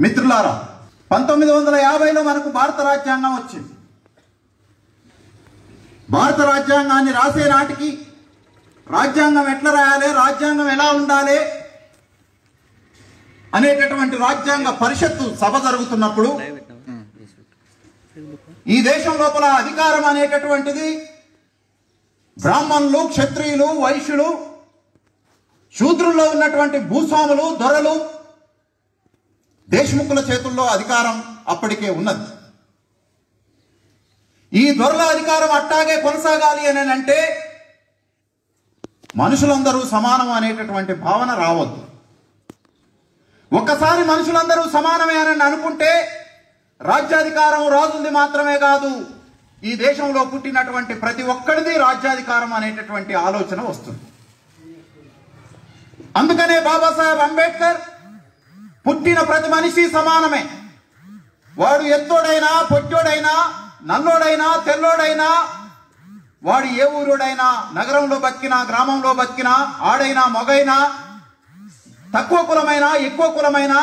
మిత్రులారా, 1950లో మనకు భారత రాజ్యాంగం వచ్చింది. భారత రాజ్యాంగాన్ని రాసే నాటికి రాజ్యాంగం ఎట్లా రాయాలి, రాజ్యాంగం ఎలా ఉండాలి అనేటటువంటి రాజ్యాంగ పరిషత్తు సభ జరుగుతున్నప్పుడు ఈ దేశం లోపల అధికారం అనేటటువంటిది బ్రాహ్మణులు, క్షత్రియులు, వైశ్యులు, శూద్రుల్లో ఉన్నటువంటి భూస్వాములు, దొరలు, దేశముఖుల చేతుల్లో అధికారం అప్పటికే ఉన్నది. ఈ దొరల అధికారం అట్టాగే కొనసాగాలి అని అంటే మనుషులందరూ సమానం అనేటటువంటి భావన రావద్దు. ఒక్కసారి మనుషులందరూ సమానమే అని అనుకుంటే రాజ్యాధికారం రాజులది మాత్రమే కాదు, ఈ దేశంలో పుట్టినటువంటి ప్రతి ఒక్కడిది రాజ్యాధికారం అనేటటువంటి ఆలోచన వస్తుంది. అందుకనే బాబాసాహెబ్ అంబేద్కర్ పుట్టిన ప్రతి మనిషి సమానమే. వాడు ఎత్తోడైనా, పొట్టోడైనా, నల్లోడైనా, తెల్లోడైనా, వాడు ఏ ఊరోడైనా, నగరంలో బతికినా, గ్రామంలో బతికినా, ఆడైనా, మగైనా, తక్కువ కులమైనా, ఎక్కువ కులమైనా,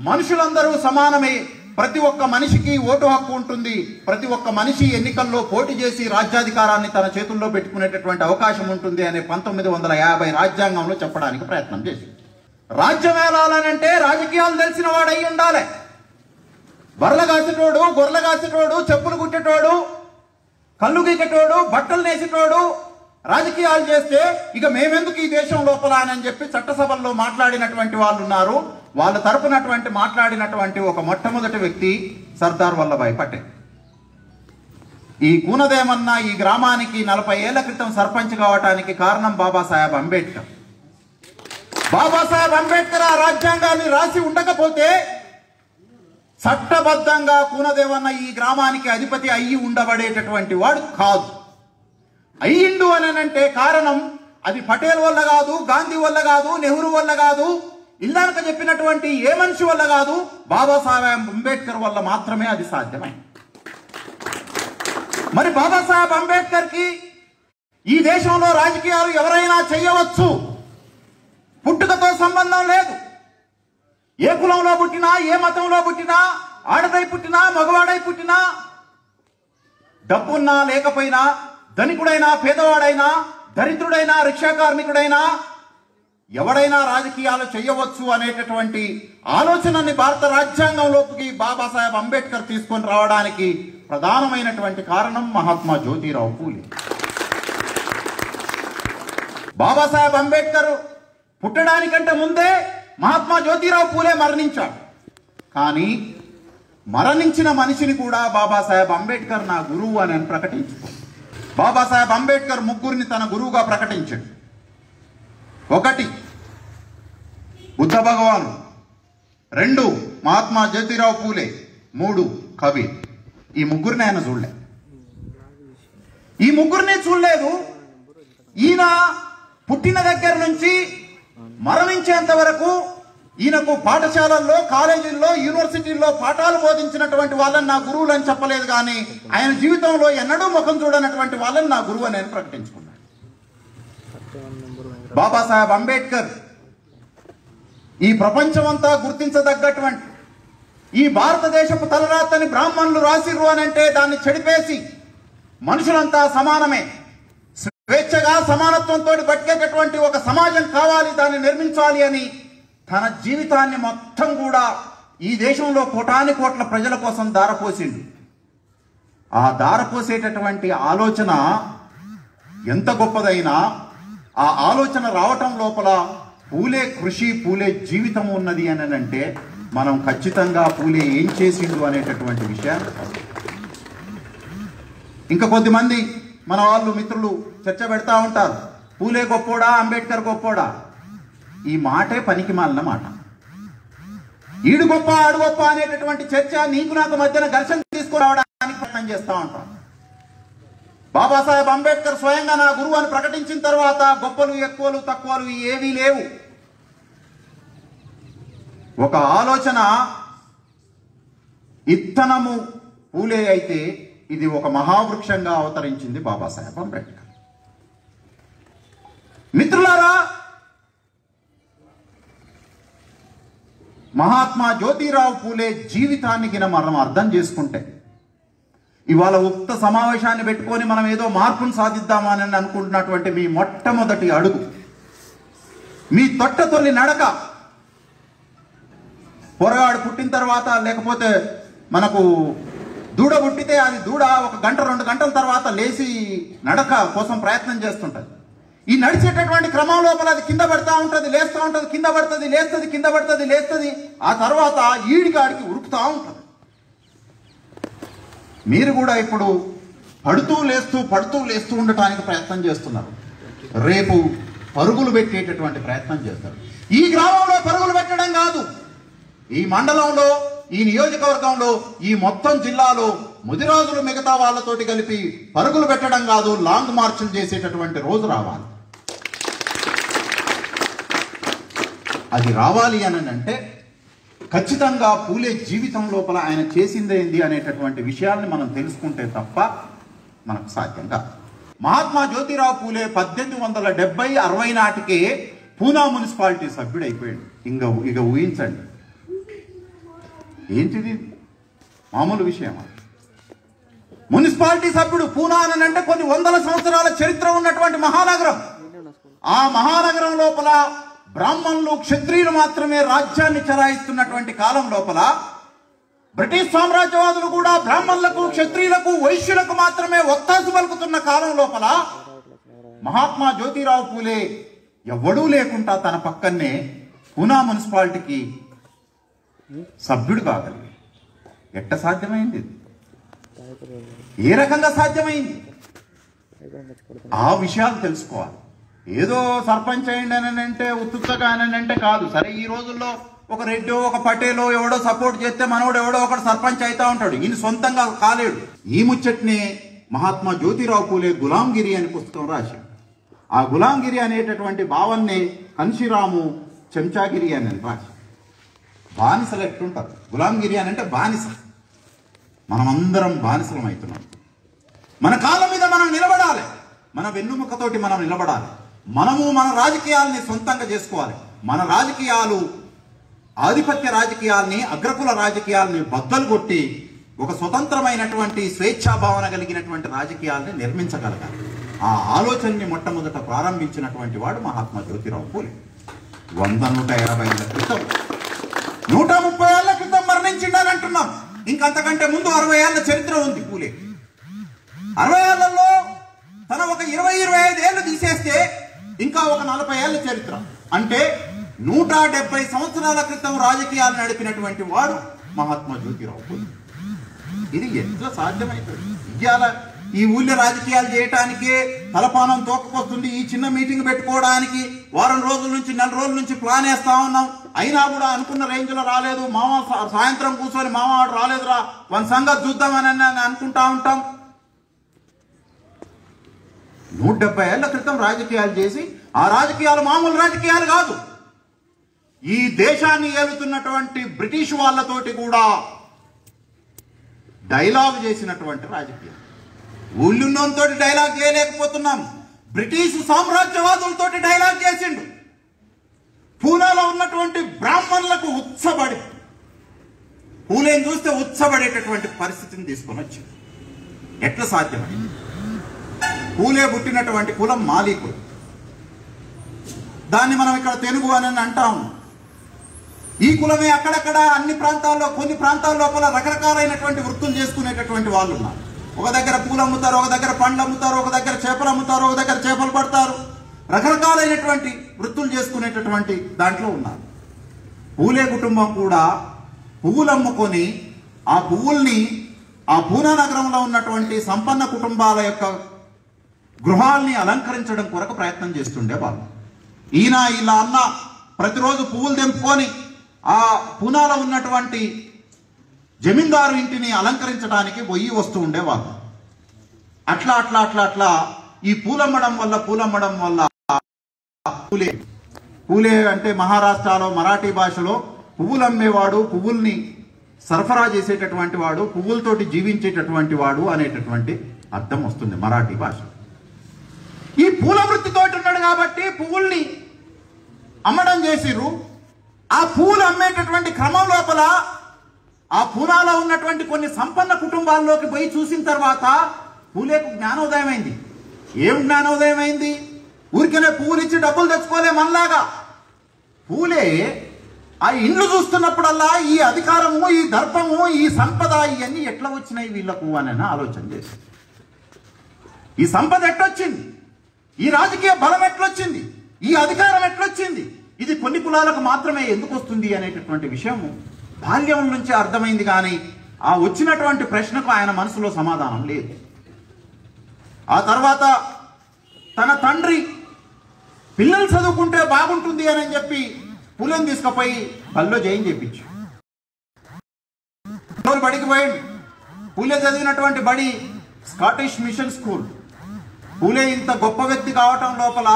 మనుషులందరూ సమానమే. ప్రతి ఒక్క మనిషికి ఓటు హక్కు ఉంటుంది. ప్రతి ఒక్క మనిషి ఎన్నికల్లో పోటీ చేసి రాజ్యాధికారాన్ని తన చేతుల్లో పెట్టుకునేటటువంటి అవకాశం ఉంటుంది అనే 1950 రాజ్యాంగంలో చెప్పడానికి ప్రయత్నం చేసింది. రాజ్యం ఏలాలనంటే రాజకీయాలు తెలిసిన వాడు అయి ఉండాలి. బర్రెల కాసేటోడు, గొర్రెల కాసేటోడు, చెప్పులు కుట్టేటోడు, కళ్ళు గీకేటోడు, బట్టలు నేసేటోడు రాజకీయాలు చేస్తే ఇక మేమెందుకు ఈ దేశం లోపల అని చెప్పి చట్టసభల్లో మాట్లాడినటువంటి వాళ్ళు ఉన్నారు. వాళ్ళ తరపునటువంటి మాట్లాడినటువంటి ఒక మొట్టమొదటి వ్యక్తి సర్దార్ వల్లభాయ్ పటేల్. ఈ కూనదేమన్నా ఈ గ్రామానికి 40 ఏళ్ల క్రితం సర్పంచ్ కావటానికి కారణం బాబాసాహెబ్ అంబేద్కర్. బాబాసాహెబ్ అంబేద్కర్ ఆ రాజ్యాంగాన్ని రాసి ఉండకపోతే చట్టబద్ధంగా కూనదేవన్న ఈ గ్రామానికి అధిపతి అయ్యి ఉండబడేటటువంటి వాడు కాదు. అయ్యిండు అని అంటే కారణం అది పటేల్ వల్ల కాదు, గాంధీ వల్ల కాదు, నెహ్రూ వల్ల కాదు, ఇందాక చెప్పినటువంటి ఏ మనిషి వల్ల కాదు, బాబాసాహెబ్ అంబేద్కర్ వల్ల మాత్రమే అది సాధ్యమైంది. మరి బాబాసాహెబ్ అంబేద్కర్ కి ఈ దేశంలో రాజకీయాలు ఎవరైనా చేయవచ్చు, పుట్టుకతో సంబంధం లేదు. ఏ కులంలో పుట్టినా, ఏ మతంలో పుట్టినా, ఆడదై పుట్టినా, మగవాడై పుట్టినా, డబ్బున్నా లేకపోయినా, ధనికుడైనా, పేదవాడైనా, దరిద్రుడైనా, రిక్షా కార్మికుడైనా ఎవడైనా రాజకీయాలు చేయవచ్చు అనేటటువంటి ఆలోచనని భారత రాజ్యాంగంలోకి బాబాసాహెబ్ అంబేద్కర్ తీసుకొని రావడానికి ప్రధానమైనటువంటి కారణం మహాత్మా జ్యోతిరావు పూలే. బాబాసాహెబ్ అంబేద్కర్ పుట్టడానికంటే ముందే మహాత్మా జ్యోతిరావు పూలే మరణించాడు. కానీ మరణించిన మనిషిని కూడా బాబాసాహెబ్ అంబేద్కర్ నా గురువు అని ప్రకటించుకో. బాబాసాహెబ్ అంబేద్కర్ ముగ్గురిని తన గురువుగా ప్రకటించాడు. 1 బుద్ధ భగవాను, 2 మహాత్మా జ్యోతిరావు పూలే, 3 కబీర్. ఈ ముగ్గురిని ఆయన చూడలే. ఈ ముగ్గురిని చూడలేదు. ఈయన పుట్టిన దగ్గర నుంచి మరణించేంత వరకు ఈయనకు పాఠశాలల్లో, కాలేజీల్లో, యూనివర్సిటీల్లో పాఠాలు బోధించినటువంటి వాళ్ళని నా గురువులు అని చెప్పలేదు. కానీ ఆయన జీవితంలో ఎన్నడూ ముఖం చూడనటువంటి వాళ్ళని నా గురువు అని ప్రకటించుకున్నాడు. బాబాసాహెబ్ అంబేద్కర్ ఈ ప్రపంచమంతా గుర్తించదగ్గటువంటి ఈ భారతదేశపు తలరాతని బ్రాహ్మణులు రాసిర్రు అని అంటే దాన్ని చెడిపేసి మనుషులంతా సమానమే, స్వేచ్ఛగా సమానత్వంతో బతికేటటువంటి ఒక సమాజం కావాలి, దాన్ని నిర్మించాలి అని తన జీవితాన్ని మొత్తం కూడా ఈ దేశంలో కోటాని కోట్ల ప్రజల కోసం దారపోసిండు. ఆ దారపోసేటటువంటి ఆలోచన ఎంత గొప్పదైనా ఆ ఆలోచన రావటం లోపల పూలే కృషి, పూలే జీవితం ఉన్నది అని అంటే మనం ఖచ్చితంగా పూలే ఏం చేసిండు అనేటటువంటి విషయాన్ని. ఇంకా కొద్దిమంది మన వాళ్ళు మిత్రులు చర్చ పెడతా ఉంటారు, పూలే గొప్పోడా, అంబేద్కర్ గొప్పోడా. ఈ మాటే పనికి మాలిన మాట. ఈడు గొప్ప, ఆడు గొప్ప అనేటటువంటి చర్చ నీకు నాకు మధ్యన ఘర్షణ తీసుకురావడానికి ప్రయత్నం చేస్తూ ఉంటాం. బాబాసాహెబ్ అంబేద్కర్ స్వయంగా నా గురువు అని ప్రకటించిన తర్వాత గొప్పలు, ఎక్కువలు, తక్కువలు ఏవీ లేవు. ఒక ఆలోచన ఇత్తనము పూలే అయితే ఇది ఒక మహావృక్షంగా అవతరించింది బాబాసాహెబ్ అంబేద్కర్. మిత్రులారా, మహాత్మా జ్యోతిరావు పూలే జీవితాన్ని మనం అర్థం చేసుకుంటే, ఇవాళ ఉక్త సమావేశాన్ని పెట్టుకొని మనం ఏదో మార్పును సాధిద్దామని అనుకుంటున్నటువంటి మీ మొట్టమొదటి అడుగు, మీ తొట్టతొలి నడక, పొరగాడు పుట్టిన తర్వాత, లేకపోతే మనకు దూడ పుట్టితే అది దూడ 1 గంట 2 గంటల తర్వాత లేచి నడక కోసం ప్రయత్నం చేస్తుంటుంది. ఈ నడిచేటటువంటి క్రమం లోపల అది కింద పడతా ఉంటుంది, లేస్తూ ఉంటుంది, కింద పడుతుంది, లేస్తుంది, కింద పడుతుంది, లేస్తుంది. ఆ తర్వాత ఈడికాడికి ఉరుకుతూ ఉంటుంది. మీరు కూడా ఇప్పుడు పడుతూ లేస్తూ ఉండటానికి ప్రయత్నం చేస్తున్నారు. రేపు పరుగులు పెట్టేటటువంటి ప్రయత్నం చేస్తారు. ఈ గ్రామంలో పరుగులు పెట్టడం కాదు, ఈ మండలంలో, ఈ నియోజకవర్గంలో, ఈ మొత్తం జిల్లాలో ముదిరాజులు మిగతా వాళ్ళతోటి కలిపి పరుగులు పెట్టడం కాదు, లాంగ్ మార్చులు చేసేటటువంటి రోజు రావాలి. అది రావాలి అని అంటే ఖచ్చితంగా పూలే జీవితం లోపల ఆయన చేసిందేంది అనేటటువంటి విషయాల్ని మనం తెలుసుకుంటే తప్ప మనకు సాధ్యం కాదు. మహాత్మా జ్యోతిరావు పూలే 1870-60 నాటికే పూనా మున్సిపాలిటీ సభ్యుడైపోయాడు. ఇక ఊహించండి, ఏంటిది మామూలు విషయమా? మున్సిపాలిటీ సభ్యుడు. పూనా అని అంటే కొన్ని వందల సంవత్సరాల చరిత్ర ఉన్నటువంటి మహానగరం. ఆ మహానగరం లోపల బ్రాహ్మణులు, క్షత్రియులు మాత్రమే రాజ్యాన్ని చెలాయిస్తున్నటువంటి కాలం లోపల బ్రిటిష్ సామ్రాజ్యవాదులు కూడా బ్రాహ్మణులకు, క్షత్రియులకు, వైశ్యులకు మాత్రమే ఒత్తాసు పలుకుతున్న కాలం లోపల మహాత్మా జ్యోతిరావు పూలే ఎవడూ లేకుండా తన పక్కనే పూనా మున్సిపాలిటీకి సభ్యుడు కాగలిగి ఎట్ట సాధ్యమైంది? ఏ రకంగా సాధ్యమైంది? ఆ విషయాలు తెలుసుకోవాలి. ఏదో సర్పంచ్ అయ్యండి అని అంటే, ఉత్తుగా అని అంటే కాదు. సరే, ఈ రోజుల్లో ఒక రెడ్డో, ఒక పటేలో ఎవడో సపోర్ట్ చేస్తే మనోడు ఎవడో ఒకడు సర్పంచ్ అవుతా ఉంటాడు. ఈయన సొంతంగా కాలేడు. ఈ ముచ్చట్ని మహాత్మా జ్యోతిరావు పూలే గులాంగిరి అని పుస్తకం రాశాడు. ఆ గులాంగిరి అనేటటువంటి భావాన్ని కన్షిరాము చెంచాగిరి అని రాశాడు. బానిసలు ఎట్టుంటారు? గులాంగిరి అని అంటే బానిస. మనమందరం బానిసలం అవుతున్నాం. మన కాళ్ళ మీద మనం నిలబడాలి, మన వెన్నుముకతోటి మనం నిలబడాలి. మనము మన రాజకీయాలని సొంతంగా చేసుకోవాలి. మన రాజకీయాలు, ఆధిపత్య రాజకీయాల్ని, అగ్రకుల రాజకీయాలని బద్దలు కొట్టి ఒక స్వతంత్రమైనటువంటి స్వేచ్ఛాభావన కలిగినటువంటి రాజకీయాల్ని నిర్మించగలగాలి. ఆ ఆలోచనని మొట్టమొదట ప్రారంభించినటువంటి వాడు మహాత్మా జ్యోతిరావు పూలే. 100-150 ఏళ్ల క్రితం, 130 ఏళ్ల క్రితం మరణించిండని అంటున్నాం. ఇంకంతకంటే ముందు 60 ఏళ్ల చరిత్ర ఉంది పూలే. 60 ఏళ్లలో తన ఒక 20-25 ఏళ్ళు తీసేస్తే ఇంకా ఒక 40 ఏళ్ల చరిత్ర. అంటే 170 సంవత్సరాల క్రితం రాజకీయాలు నడిపినటువంటి వాడు మహాత్మా జ్యోతిరావు పూలే. ఇది ఎట్లా సాధ్యమవుతుంది? ఇవాళ ఈ ఊళ్ళో రాజకీయాలు చేయటానికే తలపానం తోకకొస్తుంది. ఈ చిన్న మీటింగ్ పెట్టుకోవడానికి వారం రోజుల నుంచి, 4 రోజుల నుంచి ప్లాన్ వేస్తా ఉన్నాం. అయినా కూడా అనుకున్న రేంజ్లో రాలేదు. మామ సాయంత్రం కూర్చొని మామవాడు రాలేదురా, మన సంగతి చూద్దామని అనుకుంటా ఉంటాం. 170 ఏళ్ల క్రితం రాజకీయాలు చేసి, ఆ రాజకీయాలు మామూలు రాజకీయాలు కాదు. ఈ దేశాన్ని ఏలుతున్నటువంటి బ్రిటిష్ వాళ్ళతోటి కూడా డైలాగ్ చేసినటువంటి రాజకీయం. ఊళ్ళున్నోతో డైలాగ్ చేయలేకపోతున్నాం. బ్రిటిష్ సామ్రాజ్యవాదులతోటి డైలాగ్ చేసిండు. పూనాలో ఉన్నటువంటి బ్రాహ్మణులకు ఉత్సబడి, పూలేని చూస్తే ఉత్సబడేటటువంటి పరిస్థితిని తీసుకొని వచ్చింది. ఎట్లా సాధ్యమైంది? పూలే పుట్టినటువంటి కులం మాలీ కులం. దాన్ని మనం ఇక్కడ తెలుగు అని అంటాము. ఈ కులమే అక్కడక్కడ అన్ని ప్రాంతాల్లో, కొన్ని ప్రాంతాల లోపల రకరకాలైనటువంటి వృత్తులు చేసుకునేటటువంటి వాళ్ళు ఉన్నారు. ఒక దగ్గర పూలు అమ్ముతారు, ఒక దగ్గర పండ్లు అమ్ముతారు, ఒక దగ్గర చేపలు అమ్ముతారు, ఒక దగ్గర చేపలు పడతారు. రకరకాలైనటువంటి వృత్తులు చేసుకునేటటువంటి దాంట్లో ఉన్నారు. పూలే కుటుంబం కూడా పువ్వులు అమ్ముకొని ఆ పువ్వుల్ని ఆ పూనా నగరంలో ఉన్నటువంటి సంపన్న కుటుంబాల యొక్క గృహాల్ని అలంకరించడం కొరకు ప్రయత్నం చేస్తుండే వాళ్ళు. ఈయన ఇలా అన్న ప్రతిరోజు పువ్వులు తెంపుకొని ఆ పూనాలో ఉన్నటువంటి జమీందారు ఇంటిని అలంకరించడానికి వస్తూ ఉండేవాళ్ళు. అట్లా అట్లా అట్లా అట్లా ఈ పూలమ్మడం వల్ల పూలే అంటే మహారాష్ట్రలో మరాఠీ భాషలో పువ్వులు అమ్మేవాడు, పువ్వుల్ని సరఫరా చేసేటటువంటి వాడు, పువ్వులతోటి జీవించేటటువంటి వాడు అనేటటువంటి అర్థం వస్తుంది మరాఠీ భాష. ఈ పూల వృత్తితోటి ఉన్నాడు కాబట్టి పువ్వుల్ని అమ్మడం చేసిర్రు. ఆ పూలు అమ్మేటటువంటి క్రమం లోపల ఆ పూనాలో ఉన్నటువంటి కొన్ని సంపన్న కుటుంబాల్లోకి పోయి చూసిన తర్వాత పూలేకు జ్ఞానోదయం అయింది. ఏం జ్ఞానోదయం అయింది? ఊరికనే పువ్వులు ఇచ్చి డబ్బులు తెచ్చుకోలే మనలాగా. పూలే ఆ ఇండ్లు చూస్తున్నప్పుడల్లా ఈ అధికారము, ఈ దర్పము, ఈ సంపద ఇవన్నీ ఎట్లా వచ్చినాయి వీళ్ళకు అని ఆలోచన చేసి, ఈ సంపద ఎట్లొచ్చింది, ఈ రాజకీయ బలం ఎట్లొచ్చింది, ఈ అధికారం ఎట్లొచ్చింది, ఇది కొన్ని కులాలకు మాత్రమే ఎందుకు వస్తుంది అనేటటువంటి విషయము బాల్యం నుంచి అర్థమైంది. కానీ ఆ వచ్చినటువంటి ప్రశ్నకు ఆయన మనసులో సమాధానం లేదు. ఆ తర్వాత తన తండ్రి పిల్లలు చదువుకుంటే బాగుంటుంది అని చెప్పి పూలను తీసుకుపోయి బల్లో జైన్ చేయించు. బడికి పోయిండు. పూలే చదివినటువంటి బడి స్కాటిష్ మిషన్ స్కూల్. పూలే ఇంత గొప్ప వ్యక్తి కావటం లోపల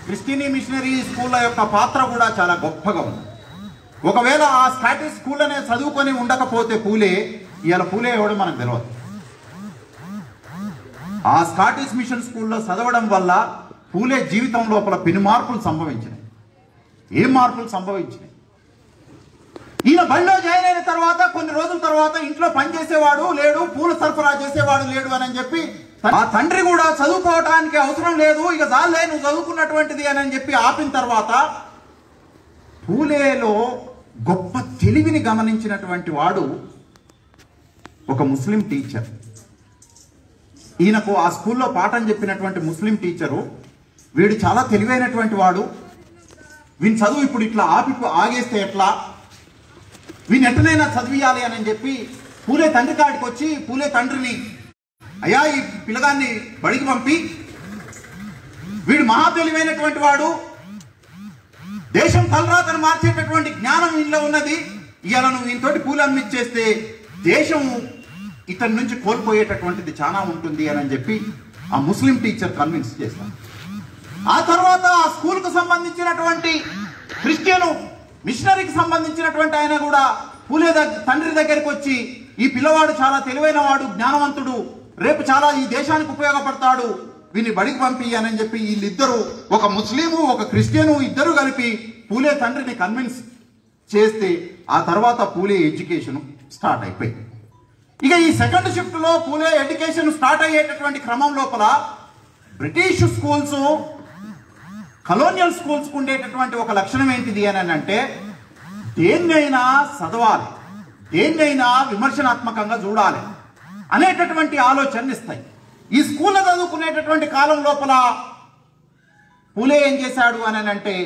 క్రిస్టియనీ మిషనరీ స్కూళ్ళ యొక్క పాత్ర కూడా చాలా గొప్పగా ఉంది. ఒకవేళ ఆ స్కాటిష్ స్కూల్ అనే చదువుకొని ఉండకపోతే పూలే ఇవాళ పూలే ఎవడో మనకు తెలియదు. ఆ స్కాటిష్ మిషన్ స్కూల్లో చదవడం వల్ల పూలే జీవితం లోపల పెను మార్పులు సంభవించినాయి. ఏం మార్పులు సంభవించినాయి? ఈయన బడిలో జాయిన్ అయిన తర్వాత కొన్ని రోజుల తర్వాత ఇంట్లో పనిచేసేవాడు లేడు, పూల సరఫరా చేసేవాడు లేడు అని చెప్పి ఆ తండ్రి కూడా చదువుకోవటానికి అవసరం లేదు, ఇక చాలే నువ్వు చదువుకున్నటువంటిది అని చెప్పి ఆపిన తర్వాత పూలేలో గొప్ప తెలివిని గమనించినటువంటి వాడు ఒక ముస్లిం టీచర్. ఈయనకు ఆ స్కూల్లో పాఠం చెప్పినటువంటి ముస్లిం టీచరు, వీడు చాలా తెలివైనటువంటి వాడు, వీని చదువు ఇప్పుడు ఇట్లా ఆగేస్తే ఎట్లా, వీని ఎట్లనైనా చదివియాలి అని చెప్పి పూలే తండ్రి కాడికి వచ్చి పూలే తండ్రిని, అయ్యా ఈ పిల్లగాన్ని బడికి పంపి, వీడు మహా తెలివైనటువంటి వాడు, దేశం తలరాతను మార్చేటటువంటి జ్ఞానం ఇంట్లో ఉన్నది, ఇవాళ నువ్వు ఇంతోటి పూలు అమ్మిచ్చేస్తే దేశం ఇతని నుంచి కోల్పోయేటటువంటిది చాలా ఉంటుంది అని చెప్పి ఆ ముస్లిం టీచర్ కన్విన్స్ చేస్తాను. ఆ తర్వాత ఆ స్కూల్కు సంబంధించినటువంటి క్రిస్టియను మిషనరీకి సంబంధించినటువంటి ఆయన కూడా పూలే తండ్రి దగ్గరికి వచ్చి, ఈ పిల్లవాడు చాలా తెలివైన వాడు, జ్ఞానవంతుడు, రేపు చాలా ఈ దేశానికి ఉపయోగపడతాడు, వీని బడికి పంపి అని చెప్పి వీళ్ళిద్దరూ, ఒక ముస్లిము ఒక క్రిస్టియను ఇద్దరు కలిపి పూలే తండ్రిని కన్విన్స్ చేస్తే ఆ తర్వాత పూలే ఎడ్యుకేషన్ స్టార్ట్ అయిపోయింది. ఇక ఈ సెకండ్ షిఫ్ట్ లో పూలే ఎడ్యుకేషన్ స్టార్ట్ అయ్యేటటువంటి క్రమం లోపల బ్రిటిష్ స్కూల్స్ కలోనియల్ స్కూల్స్ కు ఉండేటటువంటి ఒక లక్షణం ఏంటిది అని అంటే, దేన్నైనా చదవాలి, దేన్నైనా విమర్శనాత్మకంగా చూడాలి అనేటటువంటి ఆలోచన ఇస్తాయి. ఈ స్కూల్లో చదువుకునేటటువంటి కాలం లోపల పూలే ఏం చేశాడు అని అంటే,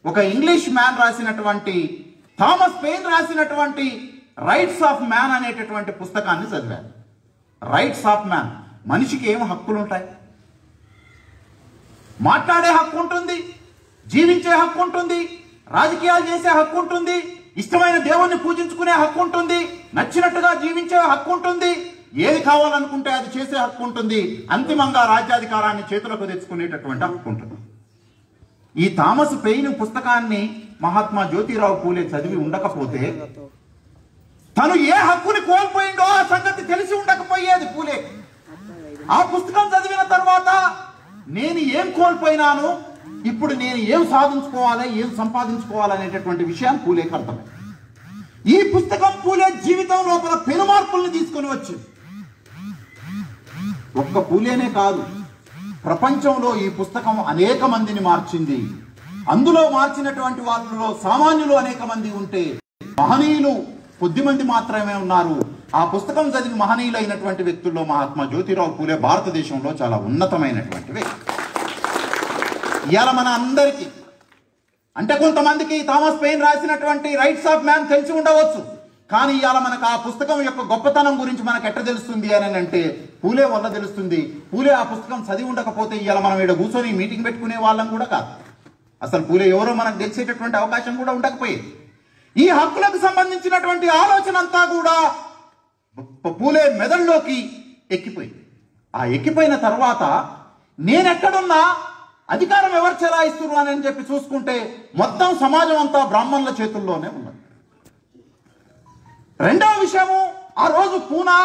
ఒక ఇంగ్లీష్ మ్యాన్ రాసినటువంటి, థామస్ పెయిన్ రాసినటువంటి రైట్స్ ఆఫ్ మ్యాన్ అనేటటువంటి పుస్తకాన్ని చదివారు. రైట్స్ ఆఫ్ మ్యాన్, మనిషికి ఏం హక్కులు ఉంటాయి? మాట్లాడే హక్కు ఉంటుంది, జీవించే హక్కు ఉంటుంది, రాజకీయాలు చేసే హక్కు ఉంటుంది, ఇష్టమైన దేవుణ్ణి పూజించుకునే హక్కు ఉంటుంది, నచ్చినట్టుగా జీవించే హక్కు ఉంటుంది, ఏది కావాలనుకుంటే అది చేసే హక్కు ఉంటుంది, అంతిమంగా రాజ్యాధికారాన్ని చేతులకు తెచ్చుకునేటటువంటి హక్కు ఉంటుంది. ఈ థామస్ పెయిన్ పుస్తకాన్ని మహాత్మా జ్యోతిరావు పూలే చదివి ఉండకపోతే తను ఏ హక్కుని కోల్పోయిండో ఆ సంగతి తెలిసి ఉండకపోయేది పూలే. ఆ పుస్తకం చదివిన తర్వాత నేను ఏం కోల్పోయినాను, ఇప్పుడు నేను ఏం సాధించుకోవాలి, ఏం సంపాదించుకోవాలనేటటువంటి విషయాన్ని పూలేకి అర్థమైంది. ఈ పుస్తకం పూలే జీవితం లోపల పెను మార్పుల్ని తీసుకొని వచ్చింది. ఒక్క పూలేనే కాదు, ప్రపంచంలో ఈ పుస్తకం అనేక మందిని మార్చింది. అందులో మార్చినటువంటి వాళ్ళలో సామాన్యులు అనేక మంది ఉంటే మహనీయులు కొద్దిమంది మాత్రమే ఉన్నారు. ఆ పుస్తకం చదివి మహనీయులైనటువంటి వ్యక్తుల్లో మహాత్మా జ్యోతిరావు పూలే భారతదేశంలో చాలా ఉన్నతమైనటువంటి వ్యక్తి. ఇవాళ మన అందరికీ అంటే కొంతమందికి థామస్ పెయిన్ రాసినటువంటి రైట్స్ ఆఫ్ మ్యాన్ తెలిసి ఉండవచ్చు, కానీ ఇవాళ మనకు ఆ పుస్తకం యొక్క గొప్పతనం గురించి మనకు ఎట్లా తెలుస్తుంది అని అంటే పూలే వల్ల తెలుస్తుంది. పూలే ఆ పుస్తకం చదివి ఉండకపోతే ఇవాళ మనం ఇక్కడ కూర్చొని మీటింగ్ పెట్టుకునే వాళ్ళం కూడా కాదు, అసలు పూలే ఎవరో మనకు తెలిసేటటువంటి అవకాశం కూడా ఉండకపోయేది. ఈ హక్కులకు సంబంధించినటువంటి ఆలోచన అంతా కూడా పూలే మెదడులోకి ఎక్కిపోయింది. ఆ ఎక్కిపోయిన తర్వాత నేనెక్కడున్నా అధికారం ఎవరు చెలాయిస్తున్నారు అని చెప్పి చూసుకుంటే మొత్తం సమాజం అంతా బ్రాహ్మణుల చేతుల్లోనే ఉన్నది. రెండవ విషయము, ఆ రోజు పూనా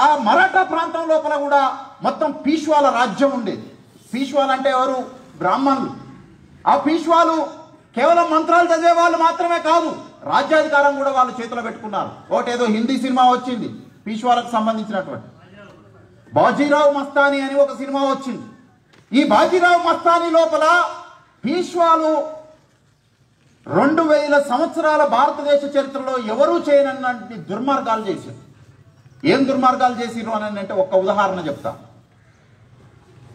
ఆ మరాఠా ప్రాంతం లోపల కూడా మొత్తం పీష్వాల రాజ్యం ఉండేది. పీష్వాలు అంటే ఎవరు? బ్రాహ్మణులు. ఆ పీష్వాలు కేవలం మంత్రాలు చదివే వాళ్ళు మాత్రమే కాదు, రాజ్యాధికారం కూడా వాళ్ళు చేతిలో పెట్టుకున్నారు. ఒకటేదో హిందీ సినిమా వచ్చింది పీష్వాలకు సంబంధించినటువంటి, బాజీరావు మస్తానీ అని ఒక సినిమా వచ్చింది. ఈ బాజీరావు మస్తానీ లోపల పీష్వాలు 2000 సంవత్సరాల భారతదేశ చరిత్రలో ఎవరూ చేయనన్నటువంటి దుర్మార్గాలు చేశారు. ఏం దుర్మార్గాలు చేసిరు అని అంటే ఒక్క ఉదాహరణ చెప్తా.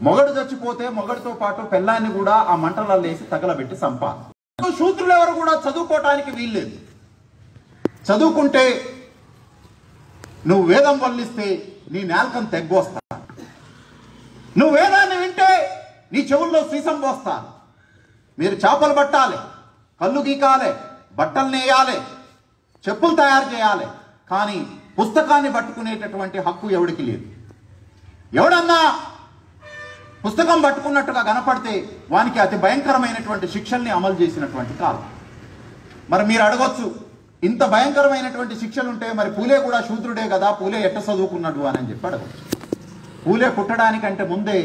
మొగడు చచ్చిపోతే మొగడితో పాటు పెళ్ళాన్ని కూడా ఆ మంటలలో వేసి తగలబెట్టి చంపాలి. శూద్రులు ఎవరు కూడా చదువుకోవటానికి వీల్లేదు. చదువుకుంటే నువ్వు వేదం వల్లిస్తే నీ నేలకం తెగ్గొస్తా, నువ్వు వేదాన్ని వింటే నీ చెవుల్లో సీసం పోస్తా. మీరు చేపలు పట్టాలి, కళ్ళు గీకాలి, బట్టలు నేయాలి, చెప్పులు తయారు చేయాలి, కానీ పుస్తకాన్ని పట్టుకునేటటువంటి హక్కు ఎవడికి లేదు. ఎవడన్నా పుస్తకం పట్టుకున్నట్టుగా కనపడితే వానికి అతి భయంకరమైనటువంటి శిక్షల్ని అమలు చేసినటువంటి కాలం. మరి మీరు అడగొచ్చు, ఇంత భయంకరమైనటువంటి శిక్షలు ఉంటే మరి పూలే కూడా శూద్రుడే కదా, పూలే ఎట్ట చదువుకున్నాడు అని చెప్పి అడగచ్చు. పూలే పుట్టడానికంటే ముందే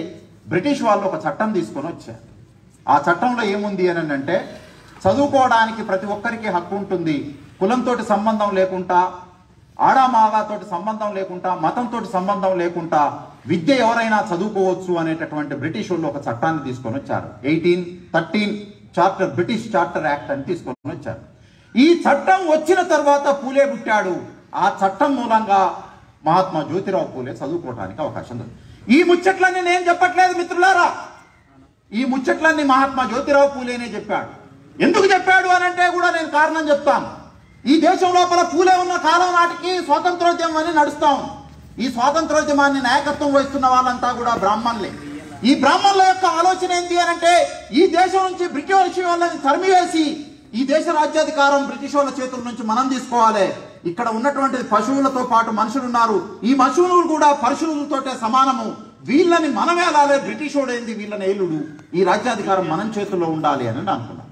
బ్రిటిష్ వాళ్ళు ఒక చట్టం తీసుకొని వచ్చారు. ఆ చట్టంలో ఏముంది అని అంటే, చదువుకోవడానికి ప్రతి ఒక్కరికి హక్కు ఉంటుంది, కులంతో సంబంధం లేకుండా, ఆడామాగాతోటి సంబంధం లేకుండా, మతంతో సంబంధం లేకుండా విద్య ఎవరైనా చదువుకోవచ్చు అనేటటువంటి బ్రిటిష్ వాళ్ళు ఒక చట్టాన్ని తీసుకొని వచ్చారు. 1813 చార్టర్, బ్రిటిష్ చార్టర్ యాక్ట్ అని తీసుకొని వచ్చారు. ఈ చట్టం వచ్చిన తర్వాత పూలే పుట్టాడు. ఆ చట్టం మూలంగా మహాత్మా జ్యోతిరావు పూలే చదువుకోవడానికి అవకాశం ఉంది. ఈ ముచ్చట్లన్నీ నేను చెప్పట్లేదు మిత్రులారా, ఈ ముచ్చట్లన్నీ మహాత్మా జ్యోతిరావు పూలేనే చెప్పాడు. ఎందుకు చెప్పాడు అని అంటే కూడా నేను కారణం చెప్తాను. ఈ దేశం లోపల పూలే ఉన్న కాలం నాటికి స్వాతంత్రోద్యమం అని నడుస్తాం. ఈ స్వాతంత్రోద్యమాన్ని నాయకత్వం వహిస్తున్న వాళ్ళంతా కూడా బ్రాహ్మణులే. ఈ బ్రాహ్మణుల యొక్క ఆలోచన ఏంటి అని అంటే, ఈ దేశం నుంచి బ్రిటిష్ వాళ్ళని తరిమివేసి ఈ దేశ రాజ్యాధికారం బ్రిటిష్ వాళ్ళ చేతుల నుంచి మనం తీసుకోవాలి. ఇక్కడ ఉన్నటువంటి పశువులతో పాటు మనుషులు ఉన్నారు, ఈ పశువులు కూడా పరశువులతోటే సమానము, వీళ్ళని మనమే అలాగే బ్రిటిష్ వాడు ఏంది వీళ్ళని ఏలుడు, ఈ రాజ్యాధికారం మనం చేతుల్లో ఉండాలి అని అనుకున్నాం.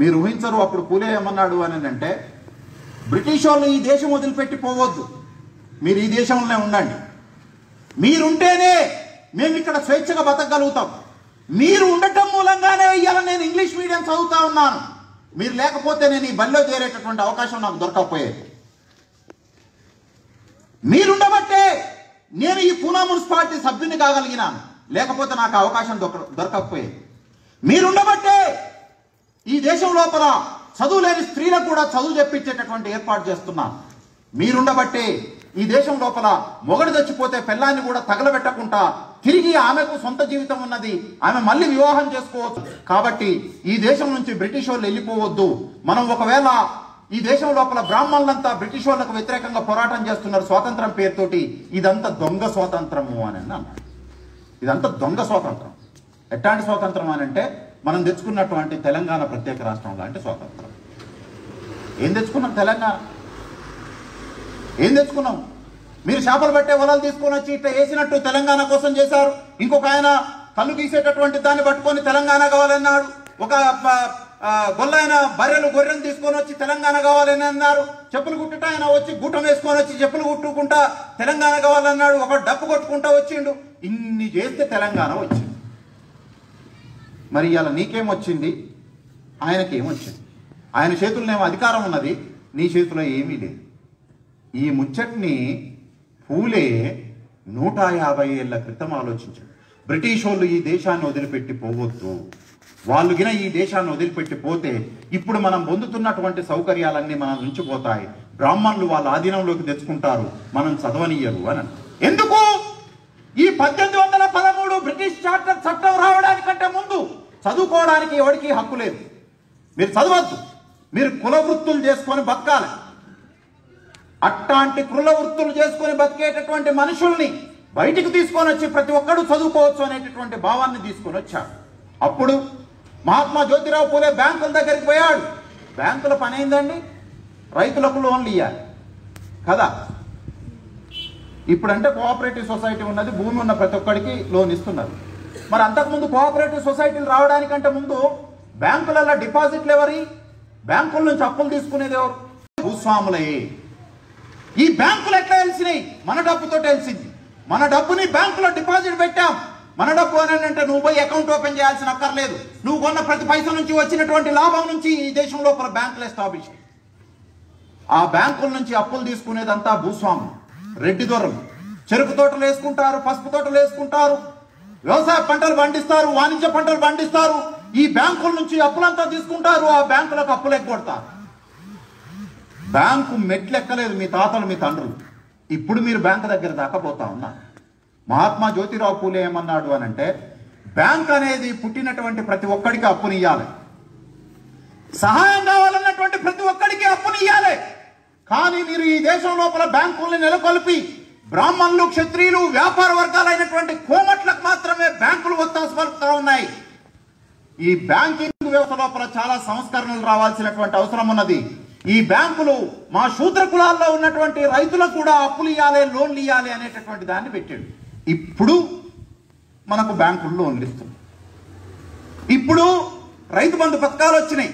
మీరు ఊహించరు అప్పుడు పూలే ఏమన్నాడు అని అంటే, బ్రిటిష్ వాళ్ళు ఈ దేశం వదిలిపెట్టి పోవద్దు, మీరు ఈ దేశంలోనే ఉండండి, మీరుంటేనే మేము ఇక్కడ స్వేచ్ఛగా బతకగలుగుతాం, మీరు ఉండటం మూలంగానే ఇవాళ నేను ఇంగ్లీష్ మీడియం చదువుతా ఉన్నాను, మీరు లేకపోతే నేను ఈ బడిలో చేరేటటువంటి అవకాశం నాకు దొరకకపోయేది, మీరుండబట్టే నేను ఈ పూనా మున్సిపాలిటీ సభ్యుని కాగలిగినాను, లేకపోతే నాకు అవకాశం దొరకకపోయేది, మీరుండబట్టే ఈ దేశం లోపల చదువు లేని స్త్రీలకు కూడా చదువు చెప్పించేటటువంటి ఏర్పాటు చేస్తున్నాను, మీరుండబట్టే ఈ దేశం లోపల మొగడు చచ్చిపోతే పెళ్ళాన్ని కూడా తగలబెట్టకుండా తిరిగి ఆమెకు సొంత జీవితం ఉన్నది, ఆమె మళ్ళీ వివాహం చేసుకోవచ్చు. కాబట్టి ఈ దేశం నుంచి బ్రిటిష్ వాళ్ళు వెళ్ళిపోవద్దు, మనం ఒకవేళ ఈ దేశం లోపల బ్రాహ్మణులంతా బ్రిటిష్ వాళ్ళకు వ్యతిరేకంగా పోరాటం చేస్తున్నారు స్వాతంత్రం పేరుతోటి, ఇదంతా దొంగ స్వాతంత్రము అని అన్నాడు. ఇదంతా దొంగ స్వాతంత్రం. ఎట్లాంటి స్వాతంత్రం అని అంటే, మనం తెచ్చుకున్నటువంటి తెలంగాణ ప్రత్యేక రాష్ట్రం లాంటి స్వాతంత్రం. ఏం తెచ్చుకున్నాం తెలంగాణ, ఏం తెచ్చుకున్నాం? మీరు చేపలు పట్టే వలలు తీసుకొని వచ్చి ఇట్లా వేసినట్టు తెలంగాణ కోసం చేశారు. ఇంకొక ఆయన కళ్ళు గీసేటటువంటి దాన్ని పట్టుకొని తెలంగాణ కావాలన్నాడు. ఒక గొల్లైన గొర్రెలు తీసుకొని వచ్చి తెలంగాణ కావాలని అన్నారు. చెప్పులు కుట్టుట ఆయన వచ్చి గూటం వేసుకొని వచ్చి చెప్పులు కుట్టుకుంటా తెలంగాణ కావాలన్నాడు. ఒక డప్పు కొట్టుకుంటా వచ్చిండు. ఇన్ని చేస్తే తెలంగాణ వచ్చింది. మరి ఇవాళ నీకేమొచ్చింది, ఆయనకేమొచ్చింది? ఆయన చేతుల్లోనేమో అధికారం ఉన్నది, నీ చేతిలో ఏమీ లేదు. ఈ ముచ్చట్ని పూలే 150 ఏళ్ల క్రితం ఆలోచించాడు. బ్రిటిష్ వాళ్ళు ఈ దేశాన్ని వదిలిపెట్టి పోవద్దు, వాళ్ళు గిన ఈ దేశాన్ని వదిలిపెట్టి పోతే ఇప్పుడు మనం పొందుతున్నటువంటి సౌకర్యాలన్నీ మనం ఉంచిపోతాయి, బ్రాహ్మణులు వాళ్ళ ఆధీనంలోకి తెచ్చుకుంటారు, మనం చదవనియ్యరు అని. ఎందుకు? ఈ 1813 బ్రిటిష్ చార్టర్ చట్టం రావడానికంటే ముందు చదువుకోవడానికి ఎవరికి హక్కు లేదు. మీరు చదవద్దు, మీరు కుల వృత్తులు చేసుకొని బతకాలి. అట్లాంటి కుల వృత్తులు చేసుకొని బతికేటటువంటి మనుషుల్ని బయటికి తీసుకొని వచ్చి ప్రతి ఒక్కడు చదువుకోవచ్చు అనేటటువంటి భావాన్ని తీసుకొని వచ్చాడు. అప్పుడు మహాత్మా జ్యోతిరావు పూలే బ్యాంకుల దగ్గరికి పోయాడు. బ్యాంకుల పని ఏందండి? రైతులకు లోన్లు ఇవ్వాలి కదా. ఇప్పుడంటే కోఆపరేటివ్ సొసైటీ ఉన్నది, భూమి ఉన్న ప్రతి ఒక్కడికి లోన్ ఇస్తున్నారు. మరి అంతకుముందు కోఆపరేటివ్ సొసైటీలు రావడానికంటే ముందు బ్యాంకులలో డిపాజిట్లు ఎవరి? బ్యాంకుల నుంచి అప్పులు తీసుకునేది ఎవరు? భూస్వాములయ్యే. ఈ బ్యాంకులు ఎట్లా తెలిసినాయి? మన డబ్బుతో తెలిసింది. మన డబ్బుని బ్యాంకులో డిపాజిట్ పెట్టాం, మన డబ్బు అని అంటే నువ్వు పోయి అకౌంట్ ఓపెన్ చేయాల్సిన అక్కర్లేదు. నువ్వు కొన్న ప్రతి పైసా నుంచి వచ్చినటువంటి లాభం నుంచి ఈ దేశం లోపల బ్యాంకులు ఎస్టాబ్లిష్. ఆ బ్యాంకుల నుంచి అప్పులు తీసుకునేదంతా భూస్వాములు, రెడ్డి దొరలు. చెరుకు తోటలు వేసుకుంటారు, పసుపు తోటలు వేసుకుంటారు, వ్యవసాయ పంటలు పండిస్తారు, వాణిజ్య పంటలు పండిస్తారు. ఈ బ్యాంకుల నుంచి అప్పులంతా తీసుకుంటారు, ఆ బ్యాంకులకు అప్పులు ఎగ్గొడతారు. బ్యాంకు మెట్లు ఎక్కలేదు మీ తాతలు మీ తండ్రులు. ఇప్పుడు మీరు బ్యాంకు దగ్గర దాకా పోతా ఉన్నారు. మహాత్మా జ్యోతిరావు పూలే ఏమన్నాడు అని అంటే, బ్యాంక్ అనేది పుట్టినటువంటి ప్రతి ఒక్కడికి అప్పునియ్యాలి, సహాయం కావాలన్నటువంటి ప్రతి ఒక్కడికి అప్పునియ్యాలి. కానీ మీరు ఈ దేశం లోపల బ్యాంకుల్ని నెలకొల్పి బ్రాహ్మణులు, క్షత్రియులు, వ్యాపార వర్గాలైనటువంటి కోమట్లకు మాత్రమే బ్యాంకులు ఒత్తాసు పలుకుతూ ఉన్నాయి. ఈ బ్యాంకింగ్ వ్యవస్థ లోపల చాలా సంస్కరణలు రావాల్సినటువంటి అవసరం ఉన్నది. ఈ బ్యాంకులు మా శూద్ర కులాల్లో ఉన్నటువంటి రైతులకు కూడా అప్పులు ఇవ్వాలి, లోన్లు ఇవ్వాలి అనేటటువంటి దాన్ని పెట్టాడు. ఇప్పుడు మనకు బ్యాంకులు లోన్లు ఇస్తుంది. ఇప్పుడు రైతు బంధు పథకాలు వచ్చినాయి.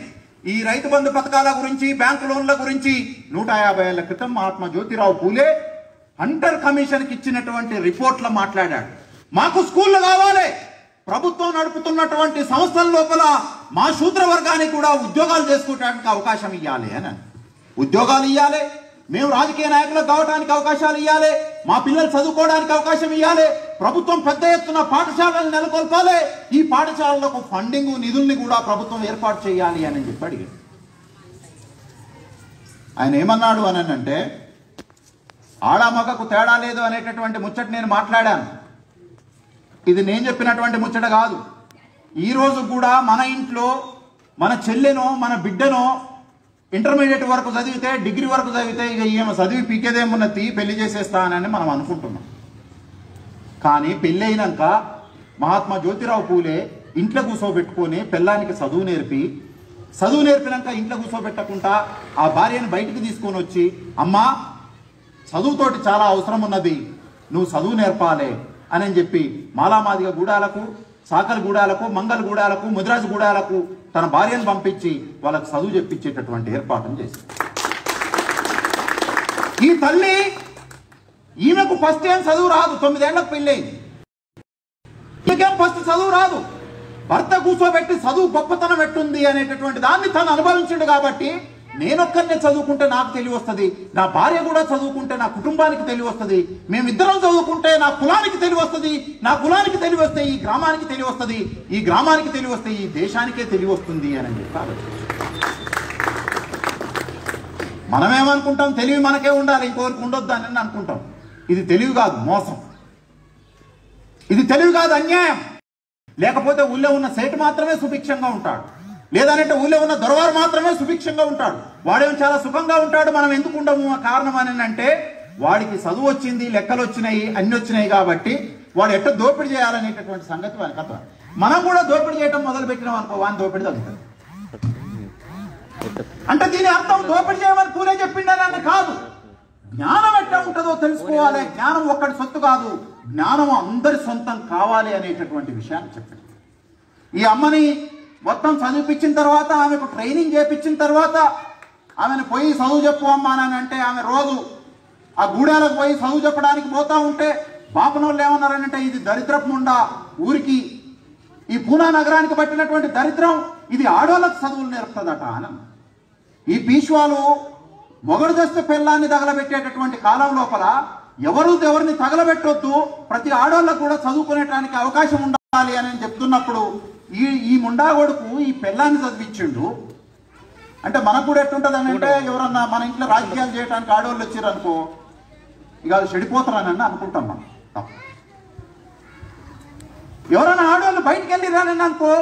ఈ రైతు బంధు పథకాల గురించి, బ్యాంకు లోన్ల గురించి 150 ఏళ్ల క్రితం మహాత్మా జ్యోతిరావు పూలే హంటర్ కమిషన్కి ఇచ్చినటువంటి రిపోర్ట్లో మాట్లాడాడు. మాకు స్కూళ్ళు కావాలి, ప్రభుత్వం నడుపుతున్నటువంటి సంస్థల లోపల మా శూద్ర వర్గానికి కూడా ఉద్యోగాలు చేసుకోవడానికి అవకాశం ఇవ్వాలి అని. ఉద్యోగాలు ఇవ్వాలి, మేము రాజకీయ నాయకులకు కావడానికి అవకాశాలు ఇవ్వాలి, మా పిల్లలు చదువుకోవడానికి అవకాశం ఇవ్వాలి, ప్రభుత్వం పెద్ద ఎత్తున పాఠశాలలు నెలకొల్పాలి, ఈ పాఠశాలలకు ఫండింగ్ నిధుల్ని కూడా ప్రభుత్వం ఏర్పాటు చేయాలి అని చెప్పి అడిగాడు. ఆయన ఏమన్నాడు అని అంటే, ఆడామగకు తేడా లేదు అనేటటువంటి ముచ్చట నేను మాట్లాడాను. ఇది నేను చెప్పినటువంటి ముచ్చట కాదు. ఈరోజు కూడా మన ఇంట్లో మన చెల్లెనో మన బిడ్డనో ఇంటర్మీడియట్ వరకు చదివితే, డిగ్రీ వరకు చదివితే ఇక ఈమె చదివి పీకేదేమున్నది, పెళ్లి చేసేస్తానని మనం అనుకుంటున్నాం. కానీ పెళ్ళి అయినాక మహాత్మా జ్యోతిరావు పూలే ఇంట్లో కూర్చోబెట్టుకొని పిల్లానికి చదువు నేర్పినాక ఇంట్లో కూర్చోబెట్టకుండా ఆ భార్యను బయటికి తీసుకొని వచ్చి, అమ్మా చదువుతోటి చాలా అవసరం ఉన్నది, నువ్వు చదువు నేర్పాలి అని చెప్పి మాలామాదిగ గూడాలకు, సాకల్ గూడాలకు, మంగళ గూడాలకు, ముదిరాజు గూడాలకు తన భార్యను పంపించి వాళ్ళకు చదువు చెప్పించేటటువంటి ఏర్పాటును చేసింది. ఈ తల్లి, ఈమెకు ఫస్ట్ ఏం చదువు రాదు, 9 ఏళ్లకు పెళ్ళయింది. ఈమెకేం ఫస్ట్ చదువు రాదు. భర్త కూర్చోబెట్టి చదువు గొప్పతనం ఎట్టుంది అనేటటువంటి దాన్ని తను అనుభవించిండు. కాబట్టి నేనొక్కరినే చదువుకుంటే నాకు తెలివి వస్తుంది, నా భార్య కూడా చదువుకుంటే నా కుటుంబానికి తెలివి వస్తుంది, మేమిద్దరం చదువుకుంటే నా కులానికి తెలివి వస్తుంది, నా కులానికి తెలివి వస్తే ఈ గ్రామానికి తెలివి వస్తుంది, ఈ గ్రామానికి తెలివి వస్తే ఈ దేశానికే తెలివి వస్తుంది అని చెప్పి మనమేమనుకుంటాం, తెలివి మనకే ఉండాలి, ఇంకొకరికి ఉండొద్దు అని అనుకుంటాం. ఇది తెలివి కాదు, మోసం. ఇది తెలివి కాదు, అన్యాయం. లేకపోతే ఊళ్ళో ఉన్న సేటు మాత్రమే సుభిక్షంగా ఉంటాడు, లేదంటే ఊళ్ళో ఉన్న దొరవారు మాత్రమే సుభిక్షంగా ఉంటాడు. వాడేమో చాలా సుఖంగా ఉంటాడు, మనం ఎందుకు ఉండము? కారణం అని అంటే వాడికి చదువు వచ్చింది, లెక్కలు వచ్చినాయి, అన్ని వచ్చినాయి కాబట్టి వాడు ఎట్ట దోపిడీ చేయాలనేటటువంటి సంగతి వాడి కథ. మనం కూడా దోపిడీ చేయటం మొదలు పెట్టినాం అనుకో, వాని దోపిడీ తగ్గుతుంది. అంటే దీని అర్థం దోపిడీ చేయమని పూలే చెప్పిండని కాదు. జ్ఞానం ఎట్లా ఉంటుందో తెలుసుకోవాలి. జ్ఞానం ఒక్కడి సొత్తు కాదు, జ్ఞానం అందరి సొంతం కావాలి అనేటటువంటి విషయాన్ని చెప్పాడు. ఈ అమ్మని మొత్తం చదివిపించిన తర్వాత, ఆమెకు ట్రైనింగ్ చేయించిన తర్వాత, ఆమెను పోయి చదువు చెప్పు అమ్మా అని అంటే ఆమె రోజు ఆ గూడాలకు పోయి చదువు చెప్పడానికి పోతా ఉంటే బాపనోళ్ళు ఏమన్నారనంటే, ఇది దరిద్రపు ముండా, ఊరికి ఈ పూనా నగరానికి పట్టినటువంటి దరిద్రం, ఇది ఆడోళ్ళకు చదువులు నేర్పుతుందట అని. ఈ పీష్వాలు మొగడు దస్తు పిల్లాన్ని తగలబెట్టేటటువంటి కాలం లోపల ఎవరిని తగలబెట్టొద్దు, ప్రతి ఆడోళ్ళకు కూడా చదువుకునేటానికి అవకాశం ఉండాలి అని చెప్తున్నప్పుడు ఈ ముండా కొడుకు ఈ పిల్లాన్ని చదివించిండు. అంటే మనకు కూడా ఎట్టుంటుంది అని అంటే, ఎవరన్నా మన ఇంట్లో రాజకీయాలు చేయడానికి ఆడవాళ్ళు వచ్చారు అనుకో, ఇక అది చెడిపోతారని అనుకుంటాం మనం. ఎవరైనా ఆడవాళ్ళు బయటికి వెళ్ళిరానని అనుకో,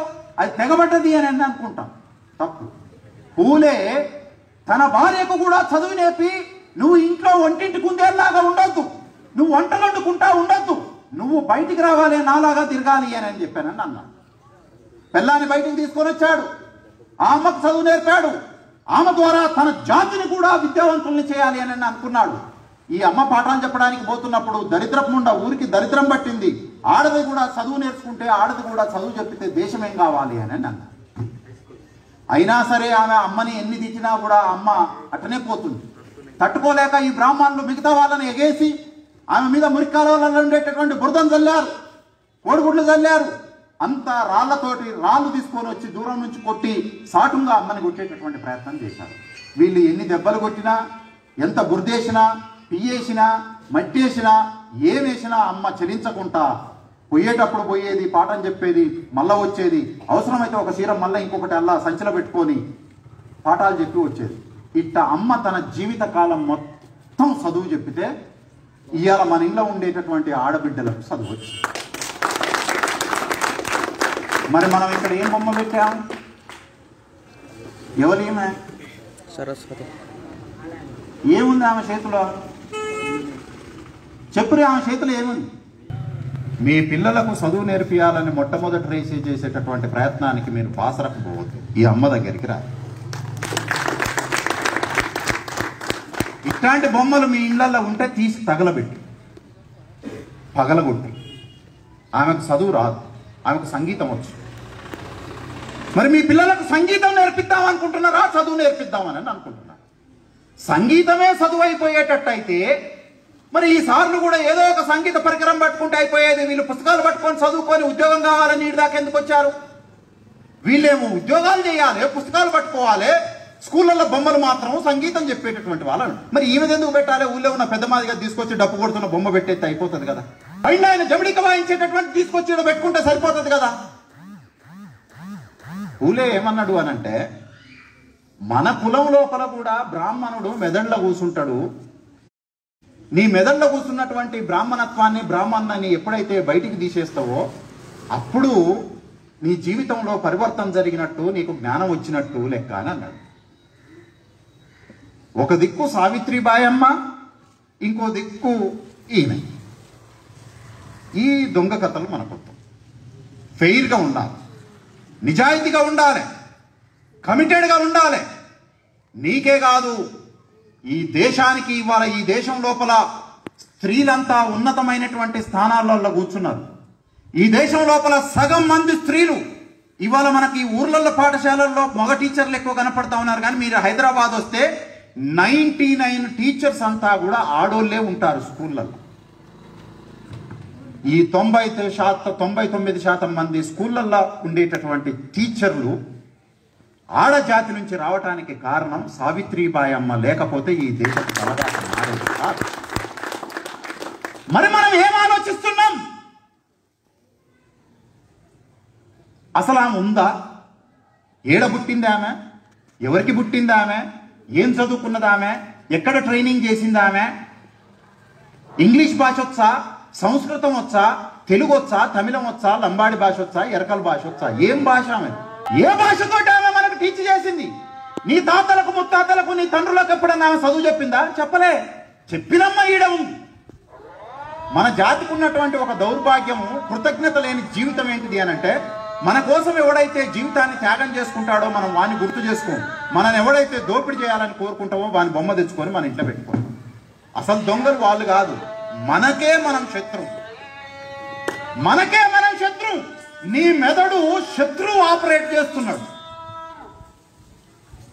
అది తెగబడ్డది అని అనుకుంటాం. తప్పు. పూలే తన భార్యకు కూడా చదువు నేర్పి, నువ్వు ఇంట్లో వంటింటి కుందేలాగా ఉండొద్దు, నువ్వు వంటలు వండుకుంటా ఉండొద్దు, నువ్వు బయటికి రావాలి, నాలాగా తిరగాలి అని చెప్పానని అన్నాడు. పిల్లాన్ని బయటికి తీసుకొని వచ్చాడు, ఆ అమ్మకు చదువు నేర్పాడు, ఆమె ద్వారా తన జాతిని కూడా విద్యావంతుల్ని చేయాలి అని అనుకున్నాడు. ఈ అమ్మ పాఠాలు చెప్పడానికి పోతున్నప్పుడు దరిద్రపు ముండా ఊరికి దరిద్రం పట్టింది, ఆడది కూడా చదువు నేర్చుకుంటే, ఆడది కూడా చదువు చెప్పితే దేశం ఏం కావాలి అని అన్నాడు. అయినా సరే ఆమె అమ్మని ఎన్ని తిట్టినా కూడా అమ్మ అట్టనే పోతుంది. తట్టుకోలేక ఈ బ్రాహ్మణులు మిగతా వాళ్ళని ఎగేసి ఆమె మీద మురికాలలో ఉండేటటువంటి బురదను చల్లారు. కోడిగుడ్లు చల్లారు. అంత రాళ్ళు తీసుకొని వచ్చి దూరం నుంచి కొట్టి సాటుగా అమ్మని కొట్టేటటువంటి ప్రయత్నం చేశారు. వీళ్ళు ఎన్ని దెబ్బలు కొట్టినా, ఎంత బురదేసినా, పియ్యేసినా, మట్టేసినా, ఏమేసినా అమ్మ చలించకుండా పోయేటప్పుడు పోయేది, పాఠం చెప్పేది, మళ్ళా వచ్చేది. అవసరమైతే ఒక చీర మళ్ళీ ఇంకొకటి అల్లా సంచిలో పెట్టుకొని పాఠాలు చెప్పి వచ్చేది. ఇట్ట అమ్మ తన జీవిత కాలం మొత్తం చదువు చెప్పితే ఇవాళ మన ఇంట్లో ఉండేటటువంటి ఆడబిడ్డలకు చదువు వచ్చి. మరి మనం ఇక్కడ ఏం బొమ్మ పెట్టాం? ఎవరేమే సరస్వతి ఏముంది ఆమె చేతిలో? చెప్పురే, ఆమె చేతిలో ఏముంది? మీ పిల్లలకు చదువు నేర్పియాలని మొట్టమొదటి రేసి చేసేటటువంటి ప్రయత్నానికి మీరు బాసరకు పోవద్దు. ఈ అమ్మ దగ్గరికి రా. ఇట్లాంటి బొమ్మలు మీ ఇళ్లలో ఉంటే తీసి తగలబెట్టి పగలగొట్టి. ఆమెకు చదువు రాదు, ఆమెకు సంగీతం వచ్చు. మరి మీ పిల్లలకు సంగీతం నేర్పిద్దాం అనుకుంటున్నారా, చదువు నేర్పిద్దామని అనుకుంటున్నారా? సంగీతమే చదువు అయిపోయేటట్టయితే మరి ఈ సార్లు కూడా ఏదో ఒక సంగీత పరికరం పట్టుకుంటే అయిపోయేది. వీళ్ళు పుస్తకాలు పట్టుకొని చదువుకొని ఉద్యోగం కావాలని వీడి దాకా ఎందుకు వచ్చారు? వీళ్ళేమో ఉద్యోగాలు చేయాలి, పుస్తకాలు పట్టుకోవాలి, స్కూళ్ళల్లో బొమ్మలు మాత్రం సంగీతం చెప్పేటటువంటి వాళ్ళను. మరి ఈమె ఎందుకు పెట్టాలి? ఊళ్ళో ఉన్న పెద్ద మాదిగా తీసుకొచ్చి డప్పు కొడుతున్న బొమ్మ పెట్టేస్తే అయిపోతుంది కదా. అయినా ఆయన జమిడిక వాయించేటటువంటి తీసుకొచ్చి పెట్టుకుంటే సరిపోతుంది కదా. ఊళ్ళో ఏమన్నాడు అనంటే, మన కులం లోపల కూడా బ్రాహ్మణుడు మెదడులో కూర్చుంటాడు. నీ మెదడులో కూర్చున్నటువంటి బ్రాహ్మణత్వాన్ని, బ్రాహ్మణాన్ని ఎప్పుడైతే బయటికి తీసేస్తావో అప్పుడు నీ జీవితంలో పరివర్తన జరిగినట్టు, నీకు జ్ఞానం వచ్చినట్టు లెక్క అని అన్నాడు. ఒక దిక్కు సావిత్రిబాయి అమ్మ, ఇంకో దిక్కు ఈమె. ఈ దొంగ కథలు మనకొద్దు. ఫెయిర్గా ఉండాలి, నిజాయితీగా ఉండాలి, కమిటెడ్గా ఉండాలి. నీకే కాదు, ఈ దేశానికి ఇవాళ ఈ దేశం లోపల స్త్రీలంతా ఉన్నతమైనటువంటి స్థానాలలో కూర్చున్నారు. ఈ దేశం లోపల సగం మంది స్త్రీలు ఇవాళ మనకి ఊర్లలో పాఠశాలల్లో మగ టీచర్లు ఎక్కువ కనపడతా ఉన్నారు. కానీ మీరు హైదరాబాద్ వస్తే 99 టీచర్స్ అంతా కూడా ఆడోళ్లే ఉంటారు స్కూళ్ళల్లో. ఈ 99% మంది స్కూళ్ళల్లో ఉండేటటువంటి టీచర్లు ఆడజాతి నుంచి రావటానికి కారణం సావిత్రిబాయి అమ్మ. లేకపోతే ఈ దేశం తలరాత మారేది కాదు. మరి మనం ఏం ఆలోచిస్తున్నాం? అసలు ఆమె ఉందా? ఏడ పుట్టింది ఆమె? ఎవరికి పుట్టింది ఆమె? ఏం చదువుకున్నది ఆమె? ఎక్కడ ట్రైనింగ్ చేసింది ఆమె? ఇంగ్లీష్ భాష వచ్చా, సంస్కృతం వచ్చా, తెలుగు వచ్చా, తమిళం వచ్చా, లంబాడి భాష వచ్చా, ఎరకల భాష వచ్చా? ఏం భాష ఆమె? ఏ భాషతో ఆమె మనకు టీచ్ చేసింది? నీ తాతలకు ముత్తాతలకు నీ తండ్రులకు ఎప్పుడన్నా ఆమె చదువు చెప్పిందా? చెప్పలే. చెప్పినమ్మ ఈడ ఉంది. మన జాతికి ఉన్నటువంటి ఒక దౌర్భాగ్యము, కృతజ్ఞత లేని జీవితం ఏంటిది అనంటే, మన కోసం ఎవడైతే జీవితాన్ని త్యాగం చేసుకుంటాడో మనం వాడిని గుర్తు చేసుకోం. మనని ఎవడైతే దోపిడీ చేయాలని కోరుకుంటామో వాని బొమ్మ తెచ్చుకొని మన ఇంట్లో పెట్టుకోం. అసలు దొంగలు వాళ్ళు కాదు, మనకే మనం శత్రువు. మనకే మనం శత్రువు. నీ మెదడు శత్రువు ఆపరేట్ చేస్తున్నాడు,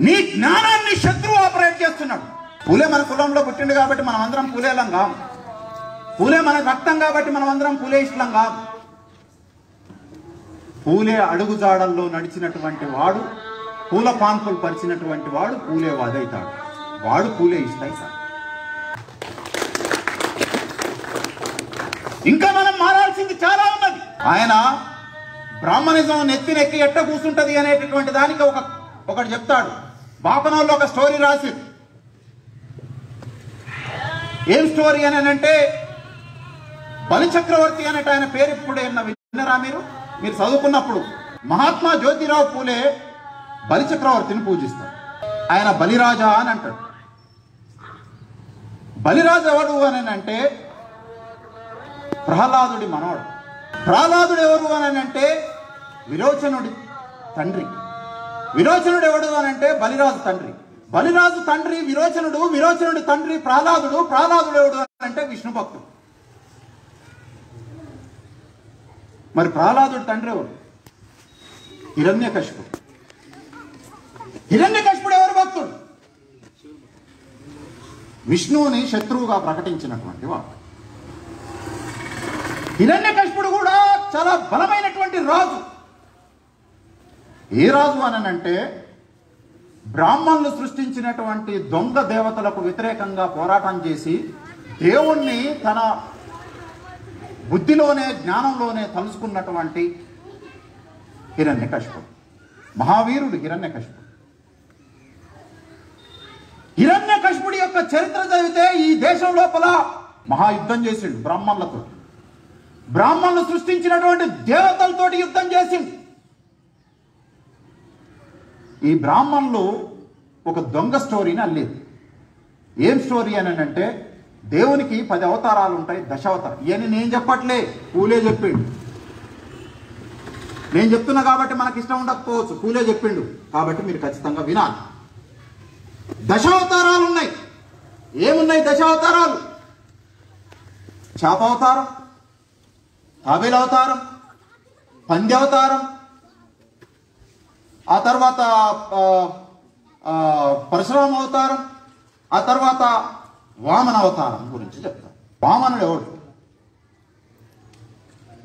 నీ జ్ఞానాన్ని శత్రువు ఆపరేట్ చేస్తున్నాడు. పూలే మన కులంలో పుట్టిండు కాబట్టి మనం అందరం పూలేలం కాం. పూలే మన రక్తం కాబట్టి మనం అందరం పూలే ఇష్టం కాం. పూలే అడుగుజాడల్లో నడిచినటువంటి వాడు, పూల పాన్పులు పరిచినటువంటి వాడు పూలే వాదైతాడు. వాడు పూలే ఇష్టైతాడు. ఇంకా మనం మారాల్సింది చాలా ఉన్నది. ఆయన బ్రాహ్మణిజం నెత్తినెక్కి ఎట్ట కూర్చుంటది అనేటటువంటి దానికి ఒకటి చెప్తాడు. బాపనోళ్ళు ఒక స్టోరీ రాసి, ఏం స్టోరీ అని అంటే, బలిచక్రవర్తి అనేట ఆయన పేరు ఇప్పుడు విన్నారా మీరు? మీరు చదువుకున్నప్పుడు మహాత్మా జ్యోతిరావు పూలే బలిచక్రవర్తిని పూజిస్తారు. ఆయన బలిరాజా అని అంటాడు. బలిరాజు ఎవడు అని అంటే ప్రహ్లాదుడి మనవడు. ప్రహ్లాదుడు ఎవరు అని అంటే విరోచనుడి తండ్రి. విరోచనుడు ఎవడు అని అంటే బలిరాజు తండ్రి. బలిరాజు తండ్రి విరోచనుడు, విరోచనుడి తండ్రి ప్రహ్లాదుడు. ప్రహ్లాదుడు ఎవడు అని అంటే విష్ణు భక్తుడు. మరి ప్రహ్లాదుడి తండ్రి ఎవరు? హిరణ్యకశిపుడు. హిరణ్యకశిపుడు ఎవరు భక్తుడు? విష్ణువుని శత్రువుగా ప్రకటించినటువంటి వాడు. హిరణ్యకశిపుడు కూడా చాలా బలమైనటువంటి రాజు. ఏ రాజు అనంటే బ్రాహ్మణులు సృష్టించినటువంటి దొంగ దేవతలకు వ్యతిరేకంగా పోరాటం చేసి దేవుణ్ణి తన బుద్ధిలోనే జ్ఞానంలోనే తలుసుకున్నటువంటి హిరణ్యకశిపుడు, మహావీరుడు హిరణ్యకశిపుడు. హిరణ్యకశిపుడి యొక్క చరిత్ర చదివితే ఈ దేశం లోపల మహాయుద్ధం చేసిండు బ్రాహ్మణులతో. బ్రాహ్మణులు సృష్టించినటువంటి దేవతలతోటి యుద్ధం చేసిండు. ఈ బ్రాహ్మణులు ఒక దొంగ స్టోరీని అల్లేదు. ఏం స్టోరీ అని అంటే దేవునికి 10 అవతారాలు ఉంటాయి, దశావతారం. ఇవన్నీ నేను చెప్పట్లే, పూలే చెప్పిండు. నేను చెప్తున్నా కాబట్టి మనకి ఇష్టం ఉండకపోవచ్చు, పూలే చెప్పిండు కాబట్టి మీరు ఖచ్చితంగా వినాలి. దశావతారాలు ఉన్నాయి. ఏమున్నాయి దశావతారాలు? చాపావతారం, తాబేలు అవతారం, పంది అవతారం, ఆ తర్వాత పరశురామ అవతారం, ఆ తర్వాత వామన అవతారం గురించి చెప్తాం. వామనుడు ఎవడు?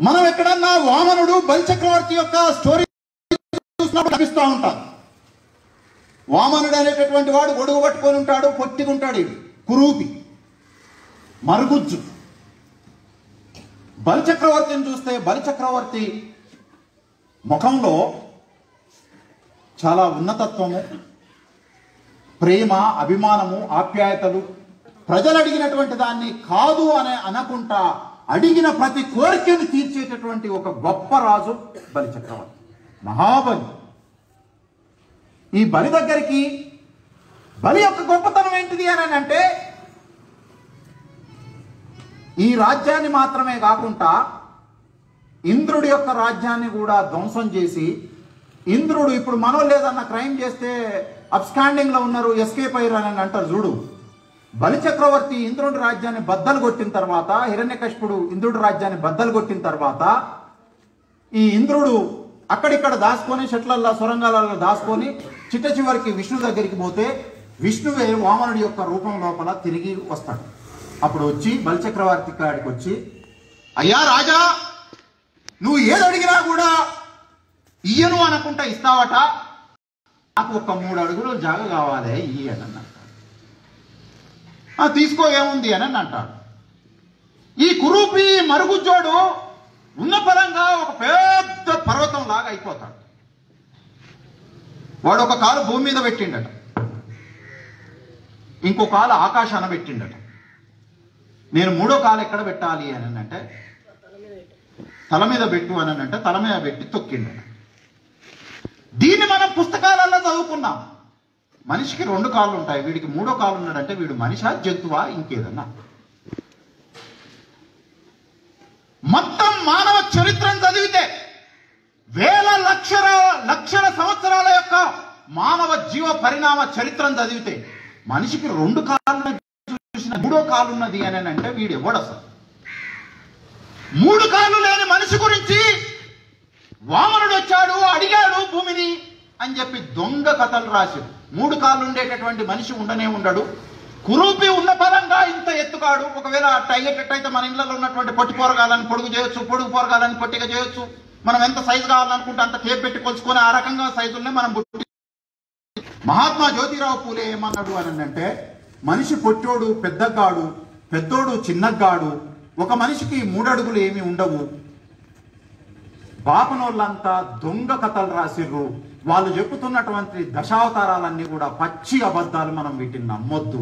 మనం ఎక్కడన్నా వామనుడు బలిచక్రవర్తి యొక్క స్టోరీ చూసినప్పుడు కనిపిస్తూ ఉంటాం. వామనుడు అనేటటువంటి వాడు గొడుగు పట్టుకొని ఉంటాడు, పొట్టిగుంటాడు, కురూపి, మరుగుజ్జు. బలిచక్రవర్తిని చూస్తే బలిచక్రవర్తి ముఖంలో చాలా ఉన్నతత్వము, ప్రేమ, అభిమానము, ఆప్యాయతలు, ప్రజలు అడిగినటువంటి దాన్ని కాదు అని అనకుండా అడిగిన ప్రతి కోరికను తీర్చేటటువంటి ఒక గొప్ప రాజు బలిచక్రవర్తి, మహాబలి. ఈ బలి దగ్గరికి బలి యొక్క గొప్పతనం ఏంటిది అని అంటే ఈ రాజ్యాన్ని మాత్రమే కాకుండా ఇంద్రుడి యొక్క రాజ్యాన్ని కూడా ధ్వంసం చేసి, ఇంద్రుడు ఇప్పుడు మనోళ్ళు లేదన్న క్రైమ్ చేస్తే అబ్స్కాండింగ్ లో ఉన్నారు, ఎస్కేప్ అయ్యారు అని అంటారు చూడు. బలిచక్రవర్తి ఇంద్రుడి రాజ్యాన్ని బద్దలు కొట్టిన తర్వాత, హిరణ్యకశిపుడు ఇంద్రుడి రాజ్యాన్ని బద్దలు కొట్టిన తర్వాత, ఈ ఇంద్రుడు అక్కడిక్కడ దాచుకొని చెట్లల్లో సొరంగాలలో దాచుకొని చిట్ట చివరికి విష్ణు దగ్గరికి పోతే విష్ణువే వామనుడి యొక్క రూపం లోపల తిరిగి వస్తాడు. అప్పుడు వచ్చి బలిచక్రవర్తి కాడికి వచ్చి, అయ్యా రాజా, నువ్వు ఏది అడిగినా కూడా ఇయ్యను అనకుండా ఇస్తావట, నాకు ఒక 3 అడుగులు జాగ కావాలి ఇయ్యి అని అంటాడు. తీసుకో ఏముంది అని అంటాడు. ఈ కురూపి మరుగుజ్జోడు ఉన్న పరంగా ఒక పెద్ద పర్వతం లాగా అయిపోతాడు. వాడు ఒక కాలు భూమి మీద పెట్టిండట, ఇంకో కాలు ఆకాశాన పెట్టిండట. నేను 3వ కాలు ఎక్కడ పెట్టాలి అని అంటే తల మీద పెట్టు అని అంటే తల మీద పెట్టి తొక్కిండట. దీన్ని మనం పుస్తకాలలో చదువుకున్నాం. మనిషికి 2 కాళ్ళు ఉంటాయి, వీడికి 3వ కాలు ఉన్నాడంటే వీడు మనిషా, జంతువా, ఇంకేదన్నా? మొత్తం మానవ చరిత్రను చదివితే వేల లక్షల సంవత్సరాల యొక్క మానవ జీవ పరిణామ చరిత్రను చదివితే మనిషికి 2 కాళ్ళు చూసిన 3వ కాలు ఉన్నది అని అంటే వీడు ఎవడు అసలు? 3 కాళ్ళు లేని మనిషి గురించి వామనుడు వచ్చాడు, అడిగాడు భూమిని అని చెప్పి దొంగ కథలు రాశాడు. 3 కాళ్ళు ఉండేటటువంటి మనిషి ఉండనే ఉండడు. కురూపి ఉన్న పరంగా ఇంత ఎత్తుకాడు. ఒకవేళ అట్ట అయ్యేటట్టయితే మన ఇళ్లలో ఉన్నటువంటి పొట్టి పోరగాలని పొడుగు చేయొచ్చు, పొడుగు పోరగాలని పొట్టిగా చేయొచ్చు. మనం ఎంత సైజు కావాలనుకుంటే అంత టేప్ పెట్టి కొలుసుకొని ఆ రకంగా సైజుల్ని మనం మహాత్మా జ్యోతిరావు పూలే ఏమన్నాడు అని అంటే, మనిషి పొట్టోడు పెద్దగాడు, పెద్దోడు చిన్నగాడు, ఒక మనిషికి 3 అడుగులు ఏమి ఉండవు. బాపనోళ్ళంతా దొంగ కథలు రాసిర్రు. వాళ్ళు చెప్పుతున్నటువంటి దశావతారాలన్నీ కూడా పచ్చి అబద్ధాలు, మనం వీటిని నమ్మొద్దు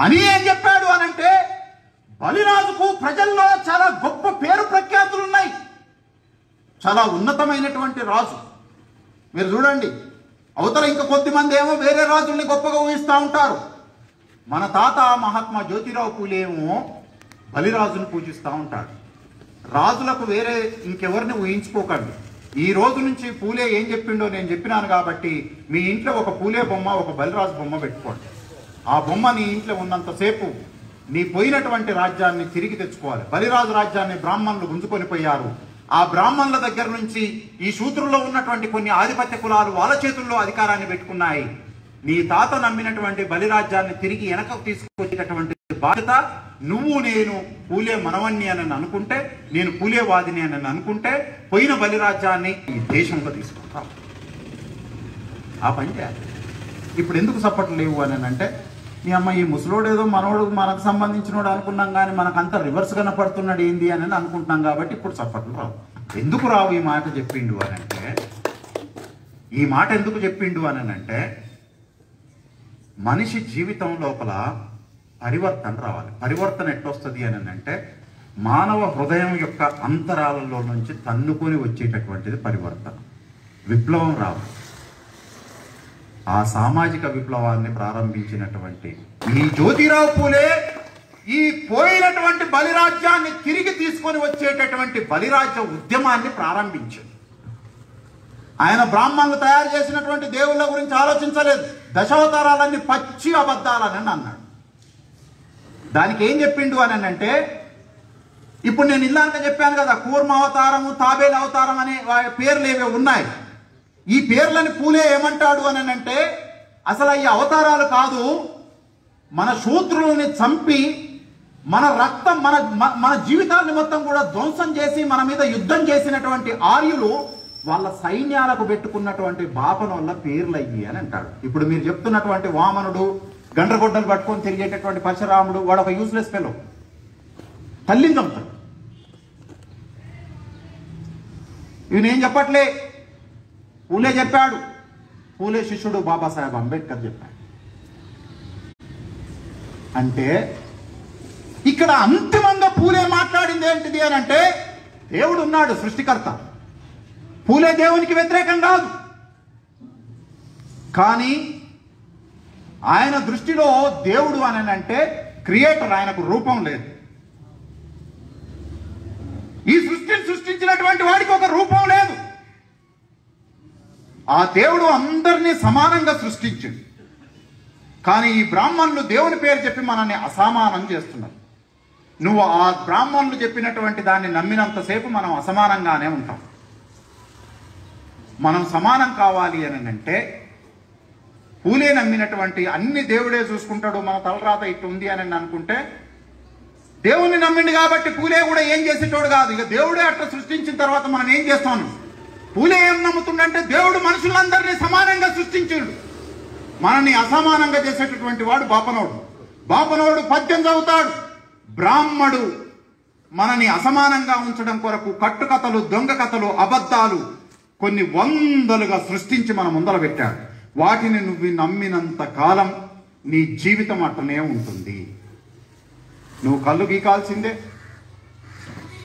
అని ఏం చెప్పాడు అనంటే, బలిరాజుకు ప్రజల్లో చాలా గొప్ప పేరు ప్రఖ్యాతులు ఉన్నాయి. చాలా ఉన్నతమైనటువంటి రాజు. మీరు చూడండి, అవతల ఇంకా కొద్దిమంది ఏమో వేరే రాజుల్ని గొప్పగా ఊహిస్తూ ఉంటారు. మన తాత మహాత్మా జ్యోతిరావు పూలే ఏమో బలిరాజును పూజిస్తూ ఉంటాడు. రాజులకు వేరే ఇంకెవరిని ఊహించుకోకండి. ఈ రోజు నుంచి పూలే ఏం చెప్పిండో నేను చెప్పినాను కాబట్టి మీ ఇంట్లో ఒక పూలే బొమ్మ, ఒక బలిరాజు బొమ్మ పెట్టుకోండి. ఆ బొమ్మ నీ ఇంట్లో ఉన్నంతసేపు నీ పోయినటువంటి రాజ్యాన్ని తిరిగి తెచ్చుకోవాలి. బలిరాజు రాజ్యాన్ని బ్రాహ్మణులు గుంజుకొని పోయారు. ఆ బ్రాహ్మణుల దగ్గర నుంచి ఈ శూద్రుల్లో ఉన్నటువంటి కొన్ని ఆధిపత్య కులాలు వాళ్ళ చేతుల్లో అధికారాన్ని పెట్టుకున్నాయి. నీ తాత నమ్మినటువంటి బలిరాజ్యాన్ని తిరిగి వెనకకు తీసుకొచ్చేటటువంటి బాధ్యత నువ్వు నేను పూలే మనవణ్ణి అని అనుకుంటే, నేను పూలేవాదిని అని అనుకుంటే పోయిన బలిరాజ్యాన్ని ఈ దేశంలో తీసుకుంటాం. ఆ పని చేయాలి. ఇప్పుడు ఎందుకు సపోర్ట్ లేవు అని అంటే, మీ అమ్మ ఈ ముసలోడు ఏదో మనోడు మనకు సంబంధించినోడు అనుకున్నాం, కానీ మనకంతా రివర్స్ కనపడుతున్నాడు ఏంది అని అనుకుంటున్నాం కాబట్టి ఇప్పుడు సపోర్ట్లు రావు. ఎందుకు రావు ఈ మాట చెప్పిండు అని అంటే, ఈ మాట ఎందుకు చెప్పిండు అని అంటే, మనిషి జీవితం లోపల పరివర్తన రావాలి. పరివర్తన ఎట్టొస్తుంది అని అంటే, మానవ హృదయం యొక్క అంతరాలలో నుంచి తన్నుకొని వచ్చేటటువంటిది పరివర్తన. విప్లవం రావాలి. ఆ సామాజిక విప్లవాన్ని ప్రారంభించినటువంటి ఈ జ్యోతిరావు పూలే ఈ పోయినటువంటి బలిరాజ్యాన్ని తిరిగి తీసుకొని వచ్చేటటువంటి బలిరాజ్య ఉద్యమాన్ని ప్రారంభించాడు. ఆయన బ్రాహ్మణులు తయారు చేసినటువంటి దేవుళ్ళ గురించి ఆలోచించలేదు. దశావతారాలన్నీ పచ్చి అబద్ధాలని అన్నాడు. దానికి ఏం చెప్పిండు అని అంటే, ఇప్పుడు నేను ఇల్లాక చెప్పాను కదా, కూర్మ అవతారము, తాబేలు అవతారం అనే పేర్లు ఏవో ఉన్నాయి. ఈ పేర్లని పూలే ఏమంటాడు అని అంటే, అసలు ఈ అవతారాలు కాదు, మన శూద్రుల్ని చంపి మన రక్తం మన జీవితాన్ని మొత్తం కూడా ధ్వంసం చేసి మన మీద యుద్ధం చేసినటువంటి ఆర్యులు వాళ్ళ సైన్యాలకు పెట్టుకున్నటువంటి బాపన వల్ల పేర్లు అయ్యి అని అంటాడు. ఇప్పుడు మీరు చెప్తున్నటువంటి వామనుడు, గండ్రగొడ్డలు పట్టుకొని తిరిగేటటువంటి పరశురాముడు, వాడు ఒక యూస్లెస్ ఫెలో, తల్లిని చంపుతాడు. ఇవి నేను చెప్పట్లే, పూలే చెప్పాడు. పూలే శిష్యుడు బాబాసాహెబ్ అంబేద్కర్ చెప్పాడు. అంటే ఇక్కడ అంతిమంగా పూలే మాట్లాడింది ఏంటిది అని అంటే, దేవుడు ఉన్నాడు సృష్టికర్త. పూలే దేవునికి వ్యతిరేకం కాదు, కానీ ఆయన దృష్టిలో దేవుడు అని అంటే క్రియేటర్, ఆయనకు రూపం లేదు. ఈ సృష్టిని సృష్టించినటువంటి వాడికి ఒక రూపం లేదు. ఆ దేవుడు అందరినీ సమానంగా సృష్టించింది. కానీ ఈ బ్రాహ్మణులు దేవుని పేరు చెప్పి మనల్ని అసమానం చేస్తున్నారు. నువ్వు ఆ బ్రాహ్మణులు చెప్పినటువంటి దాన్ని నమ్మినంతసేపు మనం అసమానంగానే ఉంటాం. మనం సమానం కావాలి అని అంటే, పూలే నమ్మినటువంటి అన్ని దేవుడే చూసుకుంటాడు, మన తలరాత ఇట్టు ఉంది అని అనుకుంటే, దేవుణ్ణి నమ్మిండు కాబట్టి పూలే కూడా ఏం చేసేటోడు కాదు. ఇక దేవుడే అట్లా సృష్టించిన తర్వాత మనం ఏం చేస్తాను? పూలే ఏం నమ్ముతుండంటే, దేవుడు మనుషులందరినీ సమానంగా సృష్టించిండు, మనల్ని అసమానంగా చేసేటటువంటి వాడు బాపనోడు. బాపనోడు పద్యం చదువుతాడు. బ్రాహ్మడు మనని అసమానంగా ఉంచడం కొరకు కట్టుకథలు, దొంగ కథలు, అబద్ధాలు కొన్ని వందలుగా సృష్టించి మన ముందర పెట్టాడు. వాటిని నువ్వు నమ్మినంత కాలం నీ జీవితం అట్లనే ఉంటుంది. నువ్వు కళ్ళు గీకాల్సిందే,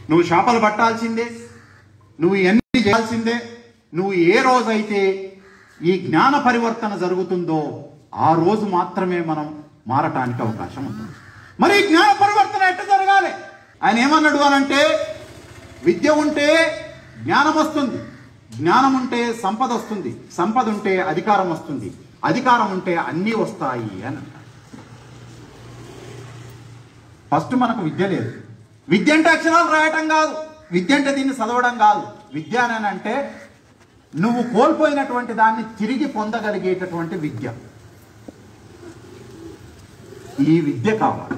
నువ్వు శాపలు పట్టాల్సిందే, నువ్వు ఎన్ని చేయాల్సిందే. నువ్వు ఏ రోజైతే ఈ జ్ఞాన పరివర్తన జరుగుతుందో ఆ రోజు మాత్రమే మనం మారటానికి అవకాశం ఉంటుంది. మరి ఈ జ్ఞాన పరివర్తన ఎట్లా జరగాలి? ఆయన ఏమన్నాడు అనంటే, విద్య ఉంటే జ్ఞానం వస్తుంది, జ్ఞానం ఉంటే సంపద వస్తుంది, సంపద ఉంటే అధికారం వస్తుంది, అధికారం ఉంటే అన్నీ వస్తాయి అని అంటారు. ఫస్ట్ మనకు విద్య లేదు. విద్య అంటే అక్షరాలు రాయటం కాదు, విద్య అంటే దీన్ని చదవడం కాదు. విద్య అని అంటే నువ్వు కోల్పోయినటువంటి దాన్ని తిరిగి పొందగలిగేటటువంటి విద్య. ఈ విద్య కావాలి.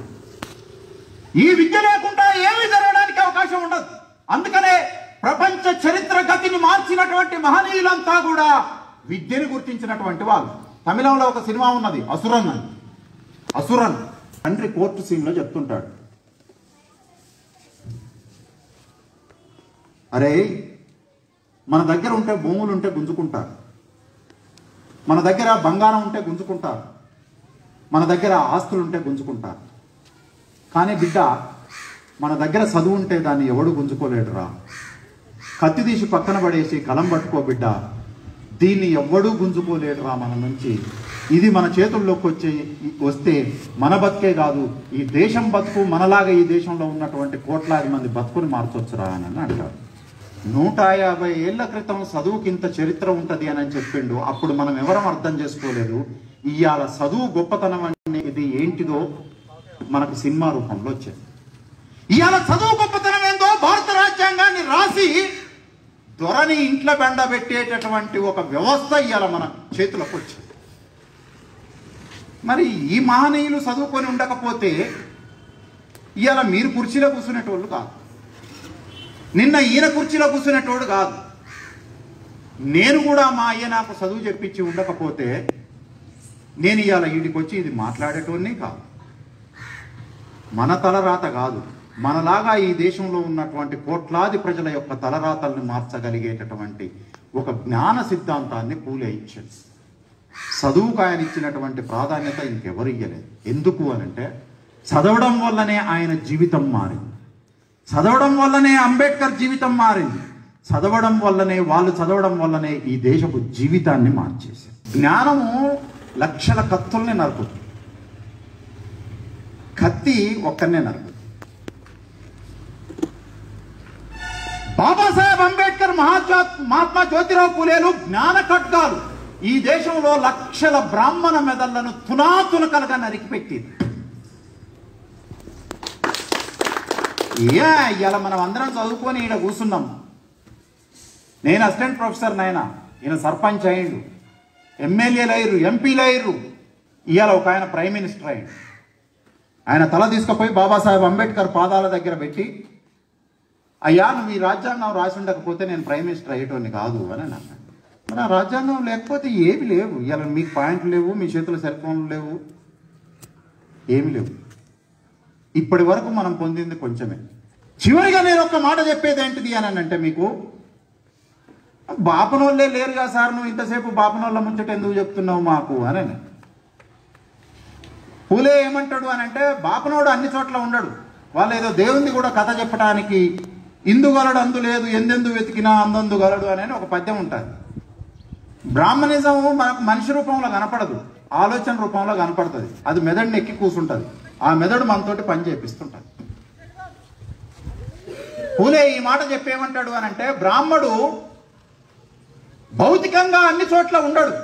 ఈ విద్య లేకుండా ఏమీ జరగడానికి అవకాశం ఉండదు. అందుకనే ప్రపంచ చరిత్ర గతిని మార్చినటువంటి మహనీయులంతా కూడా విద్యని గుర్తించినటువంటి వాళ్ళు. తమిళంలో ఒక సినిమా ఉన్నది, అసురన్ అని. అసురన్ తండ్రి కోర్టు సీన్ లో చెప్తుంటాడు, అరే మన దగ్గర ఉంటే భూములు ఉంటే గుంజుకుంటారు, మన దగ్గర బంగారం ఉంటే గుంజుకుంటారు, మన దగ్గర ఆస్తులు ఉంటే గుంజుకుంటారు, కానీ బిడ్డ మన దగ్గర చదువు ఉంటే దాన్ని ఎవడు గుంజుకోలేడురా. కత్తి తీసి పక్కన పడేసి కలం పట్టుకో బిడ్డ, దీన్ని ఎవ్వడూ గుంజుకోలేడురా మన నుంచి. ఇది మన చేతుల్లోకి వస్తే మన బతుకే కాదు, ఈ దేశం బతుకు మనలాగా ఈ దేశంలో ఉన్నటువంటి కోట్లాది మంది బతుకుని మార్చొచ్చురా అని అంటారు. 150 ఏళ్ల క్రితం చదువుకి ఇంత చరిత్ర ఉంటుంది అని చెప్పిండు. అప్పుడు మనం ఎవరం అర్థం చేసుకోలేదు. ఇవాళ చదువు గొప్పతనం అనేది ఏంటిదో మనకు సినిమా రూపంలో వచ్చింది. ఇవాళ చదువు గొప్పతనం ఏందో భారత రాజ్యాంగాన్ని రాసి దొరని ఇంట్లో బెండ పెట్టేటటువంటి ఒక వ్యవస్థ ఇవాళ మన చేతులకు వచ్చింది. మరి ఈ మహనీయులు చదువుకొని ఉండకపోతే ఇవాళ మీరు కుర్చీలో కూర్చునేటోళ్ళు కాదు, నిన్న ఈయన కుర్చీలో కూర్చునేటోడు కాదు. నేను కూడా మా అయ్య నాకు చదువు చెప్పించి ఉండకపోతే నేను ఇవాళ వీడికి వచ్చి ఇది మాట్లాడేటోడిని కాదు. మన తలరాత కాదు, మనలాగా ఈ దేశంలో ఉన్నటువంటి కోట్లాది ప్రజల యొక్క తలరాతల్ని మార్చగలిగేటటువంటి ఒక జ్ఞాన సిద్ధాంతాన్ని పూలే ఇచ్చాడు. చదువుకు ఆయన ఇచ్చినటువంటి ప్రాధాన్యత ఇంకెవరు ఇయ్యలేదు. ఎందుకు అనంటే చదవడం వల్లనే ఆయన జీవితం మారింది, చదవడం వల్లనే అంబేద్కర్ జీవితం మారింది, చదవడం వల్లనే ఈ దేశపు జీవితాన్ని మార్చేసింది. జ్ఞానము లక్షల కత్తుల్ని నరుకుతుంది, కత్తి ఒక్కనే నరుకుతుంది. బాబాసాహెబ్ అంబేద్కర్, మహాత్మా జ్యోతిరావు పూలేలు జ్ఞాన ఖడ్గాలు ఈ దేశంలో లక్షల బ్రాహ్మణ మెదళ్లను తునాతునకలుగా నరికిపెట్టింది. ఇలా మనం అందరం చదువుకొని ఈయన కూర్చున్నాం. నేను అసిస్టెంట్ ప్రొఫెసర్, నాయన ఈయన సర్పంచ్ అయ్యిండు, ఎమ్మెల్యేలు అయ్యారు, ఎంపీలు అయ్యారు, ఇవాళ ఒక ఆయన ప్రైమ్ మినిస్టర్ అయ్యిండు. ఆయన తల తీసుకుపోయి బాబాసాహెబ్ అంబేద్కర్ పాదాల దగ్గర పెట్టి, అయ్యా నువ్వు ఈ రాజ్యాంగం రాసి ఉండకపోతే నేను ప్రైమ్ మినిస్టర్ అయ్యేటోని కాదు అని అన్నాను. మరి ఆ రాజ్యాంగం లేకపోతే ఏమి లేవు, ఇవాళ మీకు పాయింట్లు లేవు, మీ చేతుల సెల్ ఫోన్లు లేవు, ఏమి లేవు. ఇప్పటి వరకు మనం పొందింది కొంచెమే. చివరిగా నేను ఒక మాట చెప్పేది ఏంటిది అని అంటే, మీకు బాపనోళ్ళే లేరుగా సార్, నువ్వు ఇంతసేపు బాపనోళ్ళ ముచ్చట ఎందుకు చెప్తున్నావు మాకు అని. పూలే ఏమంటాడు అని అంటే, బాపనోడు అన్ని చోట్ల ఉండడు, వాళ్ళు ఏదో దేవుంది కూడా కథ చెప్పడానికి ఇందుగలడు అందు లేదు, ఎందెందు వెతికినా అందందు గలడు అని ఒక పద్యం ఉంటుంది. బ్రాహ్మణిజం మనకు మనిషి రూపంలో కనపడదు, ఆలోచన రూపంలో కనపడుతుంది. అది మెదడుని ఎక్కి కూర్చుంటుంది, ఆ మెదడు మనతోటి పని చేపిస్తుంటుంది. పూలే ఈ మాట చెప్పేమంటాడు అని అంటే, బ్రాహ్మడు భౌతికంగా అన్ని చోట్ల ఉండడు,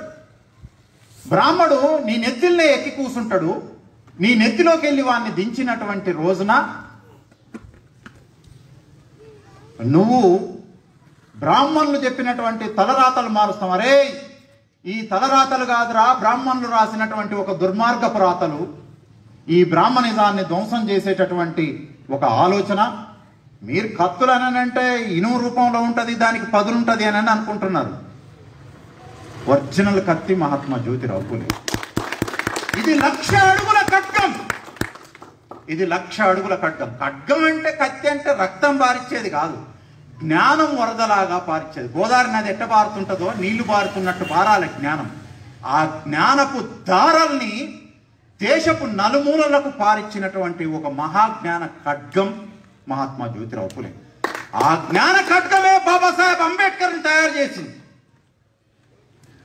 బ్రాహ్మడు నీ నెత్తిల్నే ఎక్కి కూర్చుంటాడు. నీ నెత్తిలోకి వెళ్ళి వాడిని దించినటువంటి రోజున నువ్వు బ్రాహ్మణులు చెప్పినటువంటి తలరాతలు మారుస్తాం. అరే ఈ తలరాతలు కాదురా, బ్రాహ్మణులు రాసినటువంటి ఒక దుర్మార్గపు రాతలు, ఈ బ్రాహ్మణిజాన్ని ధ్వంసం చేసేటటువంటి ఒక ఆలోచన. మీరు కత్తులు అని అంటే ఇనుము రూపంలో ఉంటుంది, దానికి పదులుంటుంది అని అనుకుంటున్నారు. ఒరిజినల్ కత్తి మహాత్మా జ్యోతిరావు పూలే. ఇది 1,00,000 అడుగుల ఖడ్గం, ఇది 1,00,000 అడుగుల ఖడ్గం. ఖడ్గం అంటే, కత్తి అంటే రక్తం పారిచ్చేది కాదు, జ్ఞానం వరదలాగా పారిచ్చేది. గోదావరి నది ఎట్ట పారుతుంటుందో నీళ్లు పారుతున్నట్టు పారాలి జ్ఞానం. ఆ జ్ఞానపు దారాల్ని దేశపు నలుమూలలకు పారిచ్చినటువంటి ఒక మహాజ్ఞాన ఖడ్గం మహాత్మా జ్యోతిరావు పూలే. ఆ జ్ఞాన ఖడ్గమే బాబాసాహెబ్ అంబేద్కర్ని తయారు చేసింది.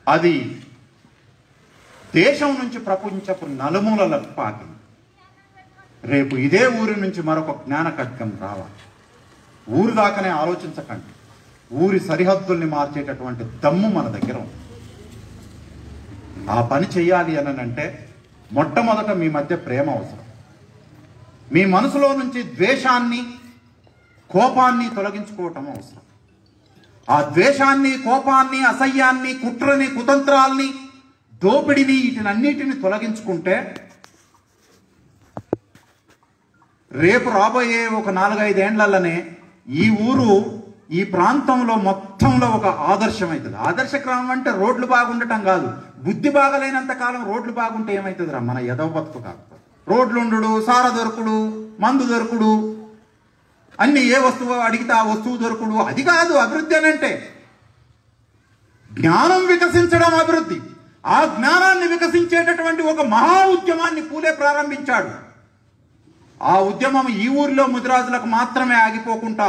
అది దేశం నుంచి ప్రపంచపు నలుమూలలకు పాకింది. రేపు ఇదే ఊరి నుంచి మరొక జ్ఞాన ఖడ్గం రావాలి. ఊరు దాకానే ఆలోచించకండి, ఊరి సరిహద్దుల్ని మార్చేటటువంటి దమ్ము మన దగ్గర ఉంది. ఆ పని చెయ్యాలి అని అంటే మొట్టమొదట మీ మధ్య ప్రేమ అవసరం. మీ మనసులో నుంచి ద్వేషాన్ని, కోపాన్ని తొలగించుకోవటం అవసరం. ఆ ద్వేషాన్ని, కోపాన్ని, అసహ్యాన్ని, కుట్రని, కుతంత్రాల్ని, దోపిడిని, వీటినన్నిటిని తొలగించుకుంటే రేపు రాబోయే ఒక 4-5 ఏళ్లనే ఈ ఊరు, ఈ ప్రాంతంలో మొత్తంలో ఒక ఆదర్శం అవుతుంది. ఆదర్శక్రమం అంటే రోడ్లు బాగుండటం కాదు, బుద్ధి బాగలేనంత కాలం రోడ్లు బాగుంటే ఏమవుతుందిరా, మన ఎదవ బతుకు కాకపోతే. రోడ్లు ఉండు, సార దొరకుడు, మందు దొరకుడు, అన్ని ఏ వస్తువు అడిగితే ఆ వస్తువు దొరకుడు, అది కాదు అభివృద్ధి అని అంటే. జ్ఞానం వికసించడం అభివృద్ధి. ఆ జ్ఞానాన్ని వికసించేటటువంటి ఒక మహా ఉద్యమాన్ని పూలే ప్రారంభించాడు. ఆ ఉద్యమం ఈ ఊరిలో ముదిరాజులకు మాత్రమే ఆగిపోకుండా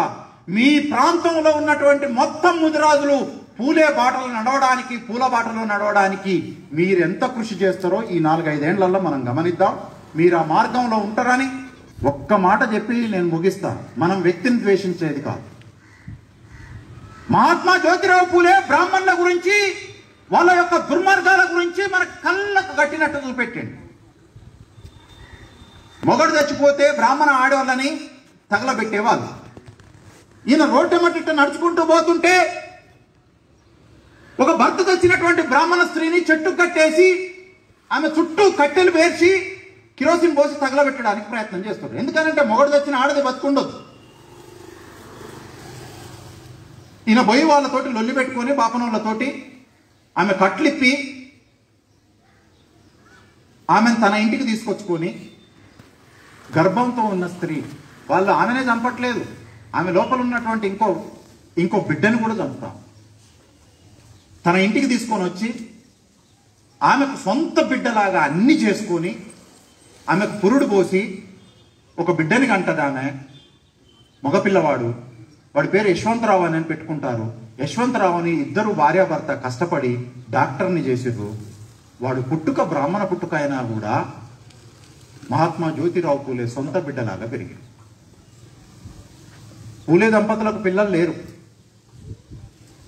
మీ ప్రాంతంలో ఉన్నటువంటి మొత్తం ముదిరాజులు పూలే బాటలు నడవడానికి, పూల బాటలో నడవడానికి మీరు ఎంత కృషి చేస్తారో ఈ 4-5 ఏళ్లలో మనం గమనిద్దాం. మీరు ఆ మార్గంలో ఉంటారని ఒక్క మాట చెప్పి నేను ముగిస్తాను. మనం వ్యక్తిని ద్వేషించేది కాదు. మహాత్మా జ్యోతిరావు పూలే బ్రాహ్మణుల గురించి, వాళ్ళ యొక్క దుర్మార్గాల గురించి మన కళ్ళకు కట్టినట్టు చూపెట్టండి. మొగడు చచ్చిపోతే బ్రాహ్మణ ఆడవాళ్ళని తగలబెట్టేవాళ్ళు. ఈయన రోడ్డు మట్టిట్ట నడుచుకుంటూ పోతుంటే ఒక భర్త తెచ్చినటువంటి బ్రాహ్మణ స్త్రీని చెట్టు కట్టేసి ఆమె చుట్టూ కట్టెలు పేర్చి కిరోసిన్ పోసి తగలబెట్టడానికి ప్రయత్నం చేస్తారు. ఎందుకంటే మొగడు తెచ్చిన ఆడది బతుకుండదు. ఈయన పోయి వాళ్ళతోటి లొల్లి పెట్టుకొని బాపనోళ్ళతోటి ఆమె కట్లిప్పి ఆమెను తన ఇంటికి తీసుకొచ్చుకొని గర్భంతో ఉన్న స్త్రీ వాళ్ళు ఆమెనే చంపట్లేదు, ఆమె లోపల ఉన్నటువంటి ఇంకో బిడ్డను కూడా చంపుతాం. తన ఇంటికి తీసుకొని వచ్చి ఆమెకు సొంత బిడ్డలాగా అన్ని చేసుకొని ఆమెకు పురుడు పోసి ఒక బిడ్డని కంటది. ఆమె మగపిల్లవాడు, వాడి పేరు యశ్వంతరావు అని పెట్టుకుంటారు. యశ్వంతరావు అని ఇద్దరు భార్యాభర్త కష్టపడి డాక్టర్ని చేసిర్రు. వాడు పుట్టుక బ్రాహ్మణ పుట్టుక అయినా కూడా మహాత్మా జ్యోతిరావు పూలే సొంత బిడ్డలాగా పెరిగాడు. పూలే దంపతులకు పిల్లలు లేరు.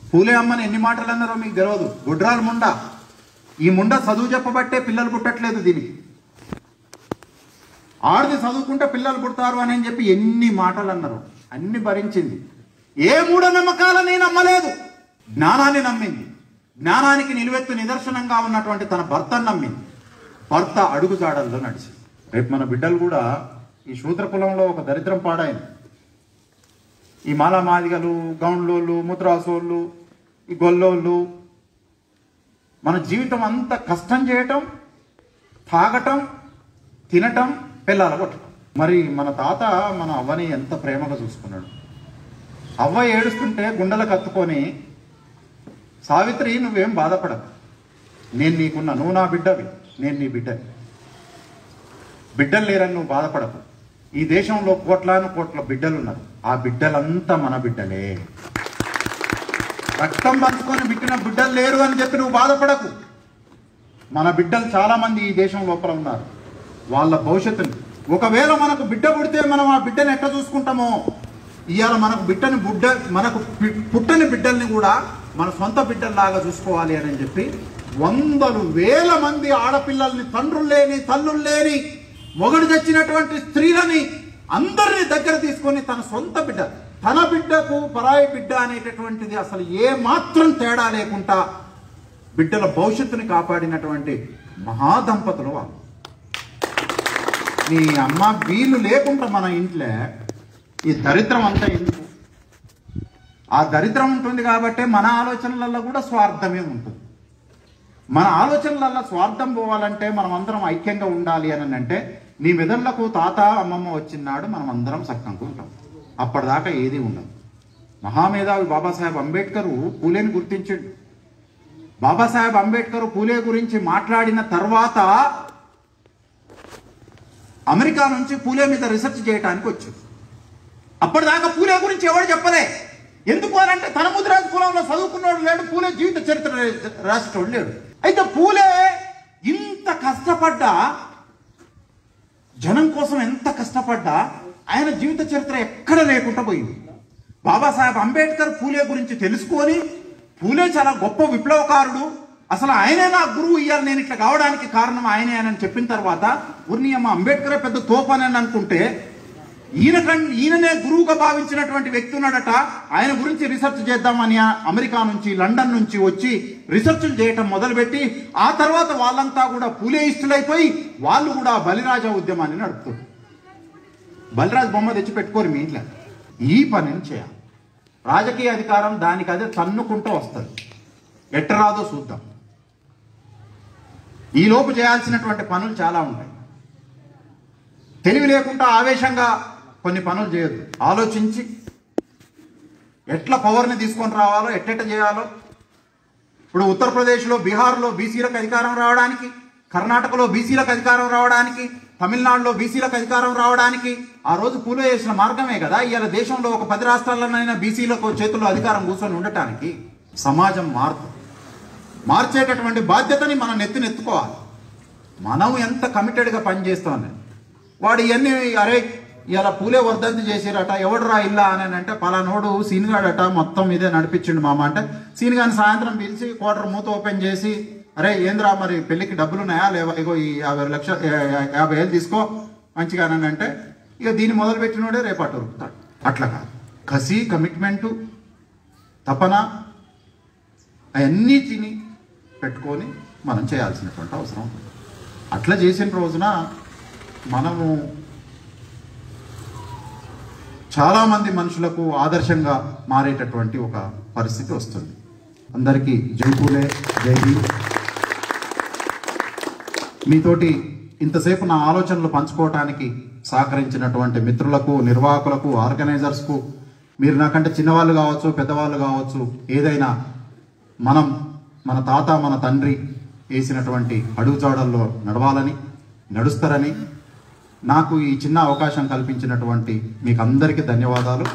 పూలే అమ్మని ఎన్ని మాటలు అన్నారో మీకు తెలియదు. గుడ్రాల ముండ, ఈ ముండ చదువు చెప్పబట్టే పిల్లలు పుట్టట్లేదు. దీనికి ఆడది చదువుకుంటే పిల్లలు పుడతారు అని చెప్పి ఎన్ని మాటలు అన్నారు. అన్ని భరించింది. ఏ మూఢనమ్మకాలని నమ్మలేదు, జ్ఞానాన్ని నమ్మింది. జ్ఞానానికి నిలువెత్తు నిదర్శనంగా ఉన్నటువంటి తన భర్తను నమ్మింది. భర్త అడుగుజాడల్లో నడిచింది. రేపు మన బిడ్డలు కూడా ఈ శూద్ర కులంలో ఒక దరిద్రం పాడైంది. ఈ మాలామాదిగలు, గౌండ్లోళ్ళు, ముద్రాసోళ్ళు, ఈ గొల్లోళ్ళు మన జీవితం అంతా కష్టం చేయటం, తాగటం, తినటం, పిల్లల కొట్టడం. మరి మన తాత మన అవ్వని ఎంత ప్రేమగా చూసుకున్నాడు. అవ్వ ఏడుస్తుంటే గుండెలకు కత్తుకొని, సావిత్రి నువ్వేం బాధపడకు, నేను నీకున్నా, నువ్వు నా బిడ్డవి, నేను నీ బిడ్డని, బిడ్డలు లేరని నువ్వు బాధపడకు. ఈ దేశంలో కోట్లాను కోట్ల బిడ్డలు ఉన్నారు. ఆ బిడ్డలంతా మన బిడ్డలే. రక్తం పంచుకొని బిట్టిన బిడ్డలు లేరు అని చెప్పి నువ్వు బాధపడకు. మన బిడ్డలు చాలా మంది ఈ దేశం లోపల ఉన్నారు. వాళ్ళ భవిష్యత్తుని, ఒకవేళ మనకు బిడ్డ పుడితే మనం ఆ బిడ్డను ఎట్లా చూసుకుంటామో, ఇవాళ మనకు పుట్టని బిడ్డల్ని కూడా మన సొంత బిడ్డల్లాగా చూసుకోవాలి అని చెప్పి వందలు వేల మంది ఆడపిల్లల్ని, తండ్రులు లేని, తల్లులు లేని, మొగుడు తెచ్చినటువంటి స్త్రీలని అందరినీ దగ్గర తీసుకొని తన సొంత బిడ్డ, తన బిడ్డకు పరాయి బిడ్డ అనేటటువంటిది అసలు ఏ మాత్రం తేడా లేకుండా బిడ్డల భవిష్యత్తుని కాపాడినటువంటి మహాదంపతులు వాళ్ళు. నీ అమ్మ వీళ్ళు లేకుండా మన ఇంట్లో ఈ దరిద్రం అంతా ఎందుకు? ఆ దరిద్రం ఉంటుంది కాబట్టి మన ఆలోచనలలో కూడా స్వార్థమే ఉంటుంది. మన ఆలోచనలలో స్వార్థం పోవాలంటే మనం అందరం ఐక్యంగా ఉండాలి అని అంటే నీ మెదళ్లకు తాత అమ్మమ్మ వచ్చినాడు మనం అందరం సక్కంగా ఉంటాం. అప్పటిదాకా ఏది ఉండదు. మహామేధావి బాబాసాహెబ్ అంబేద్కర్ పూలేని గుర్తించాడు. బాబాసాహెబ్ అంబేద్కర్ పూలే గురించి మాట్లాడిన తర్వాత అమెరికా నుంచి పూలే మీద రీసెర్చ్ చేయడానికి వచ్చాడు. అప్పటిదాకా పూలే గురించి ఎవరు చెప్పలే. ఎందుకు అనంటే తన ముద్రాజు కులంలో చదువుకున్నాడు లేడు, పూలే జీవిత చరిత్ర రాసేటోడు లేడు. అయితే పూలే ఇంత కష్టపడ్డా, జనం కోసం ఎంత కష్టపడ్డా ఆయన జీవిత చరిత్ర ఎక్కడ లేకుండా పోయింది. బాబాసాహెబ్ అంబేద్కర్ పూలే గురించి తెలుసుకొని, పూలే చాలా గొప్ప విప్లవకారుడు, అసలు ఆయనే నా గురువు, ఇయ్యాలి నేను ఇట్లా కావడానికి కారణం ఆయనే అని చెప్పిన తర్వాత అమ్మ అంబేద్కరే పెద్ద తోపని అనుకుంటే ఈయననే గురువుగా భావించినటువంటి వ్యక్తి ఉన్నాడట. ఆయన గురించి రీసెర్చ్ చేద్దామని అమెరికా నుంచి, లండన్ నుంచి వచ్చి రీసెర్చ్లు చేయటం మొదలుపెట్టి ఆ తర్వాత వాళ్ళంతా కూడా పూలేయిస్టులైపోయి వాళ్ళు కూడా బలిరాజా ఉద్యమాన్ని నడుపుతారు. బలిరాజు బొమ్మ తెచ్చి పెట్టుకోరు మీ ఇంట్లో. ఈ పనిని చేయాలి. రాజకీయ అధికారం దానికి అదే తన్నుకుంటూ వస్తుంది. ఎట్టరాదో చూద్దాం. ఈ లోపు చేయాల్సినటువంటి పనులు చాలా ఉంటాయి. తెలివి లేకుండా ఆవేశంగా కొన్ని పనులు చేయొద్దు. ఆలోచించి ఎట్లా పవర్ని తీసుకొని రావాలో, ఎట్టెట్ట చేయాలో. ఇప్పుడు ఉత్తరప్రదేశ్లో, బీహార్లో బీసీలకు అధికారం రావడానికి, కర్ణాటకలో బీసీలకు అధికారం రావడానికి, తమిళనాడులో బీసీలకు అధికారం రావడానికి ఆ రోజు పూలే చేసిన మార్గమే కదా ఇవాళ దేశంలో ఒక 10 రాష్ట్రాల్లోనైనా బీసీలకు చేతుల్లో అధికారం కూర్చొని ఉండటానికి. సమాజం మార్చేటటువంటి బాధ్యతని మనం నెత్తుకోవాలి. మనం ఎంత కమిటెడ్గా పనిచేస్తామని. వాడు ఇవన్నీ అరే ఇలా పూలే వర్ధంతి చేసిరట, ఎవడురా ఇల్లా అని అంటే పలానోడు సీనిగాడట మొత్తం ఇదే నడిపించిండు మామ అంటే, సీనిగాని సాయంత్రం పిలిచి క్వార్టర్ మూత ఓపెన్ చేసి అరే ఏంద్రా మరి పెళ్లికి డబ్బులు ఉన్నాయా లేవా, ఇగో ఈ 50,000 తీసుకో మంచిగా అని అంటే ఇక దీన్ని మొదలుపెట్టినోడే రేపటి ఉరుకుతాడు. అట్లా కాదు. కసి, కమిట్మెంటు, తపన అవన్నిటిని పెట్టుకొని మనం చేయాల్సినటువంటి అవసరం ఉంటుంది. అట్లా చేసిన రోజున మనము చాలామంది మనుషులకు ఆదర్శంగా మారేటటువంటి ఒక పరిస్థితి వస్తుంది. అందరికీ జై పూలే, జై భీమ్. మీతోటి ఇంతసేపు నా ఆలోచనలు పంచుకోవటానికి సహకరించినటువంటి మిత్రులకు, నిర్వాహకులకు, ఆర్గనైజర్స్కు, మీరు నాకంటే చిన్నవాళ్ళు కావచ్చు, పెద్దవాళ్ళు కావచ్చు, ఏదైనా మనం మన తాత మన తండ్రి వేసినటువంటి అడుగుజాడల్లో నడవాలని, నడుస్తారని నాకు ఈ చిన్న అవకాశం కల్పించినటువంటి మీకు అందరికీ ధన్యవాదాలు.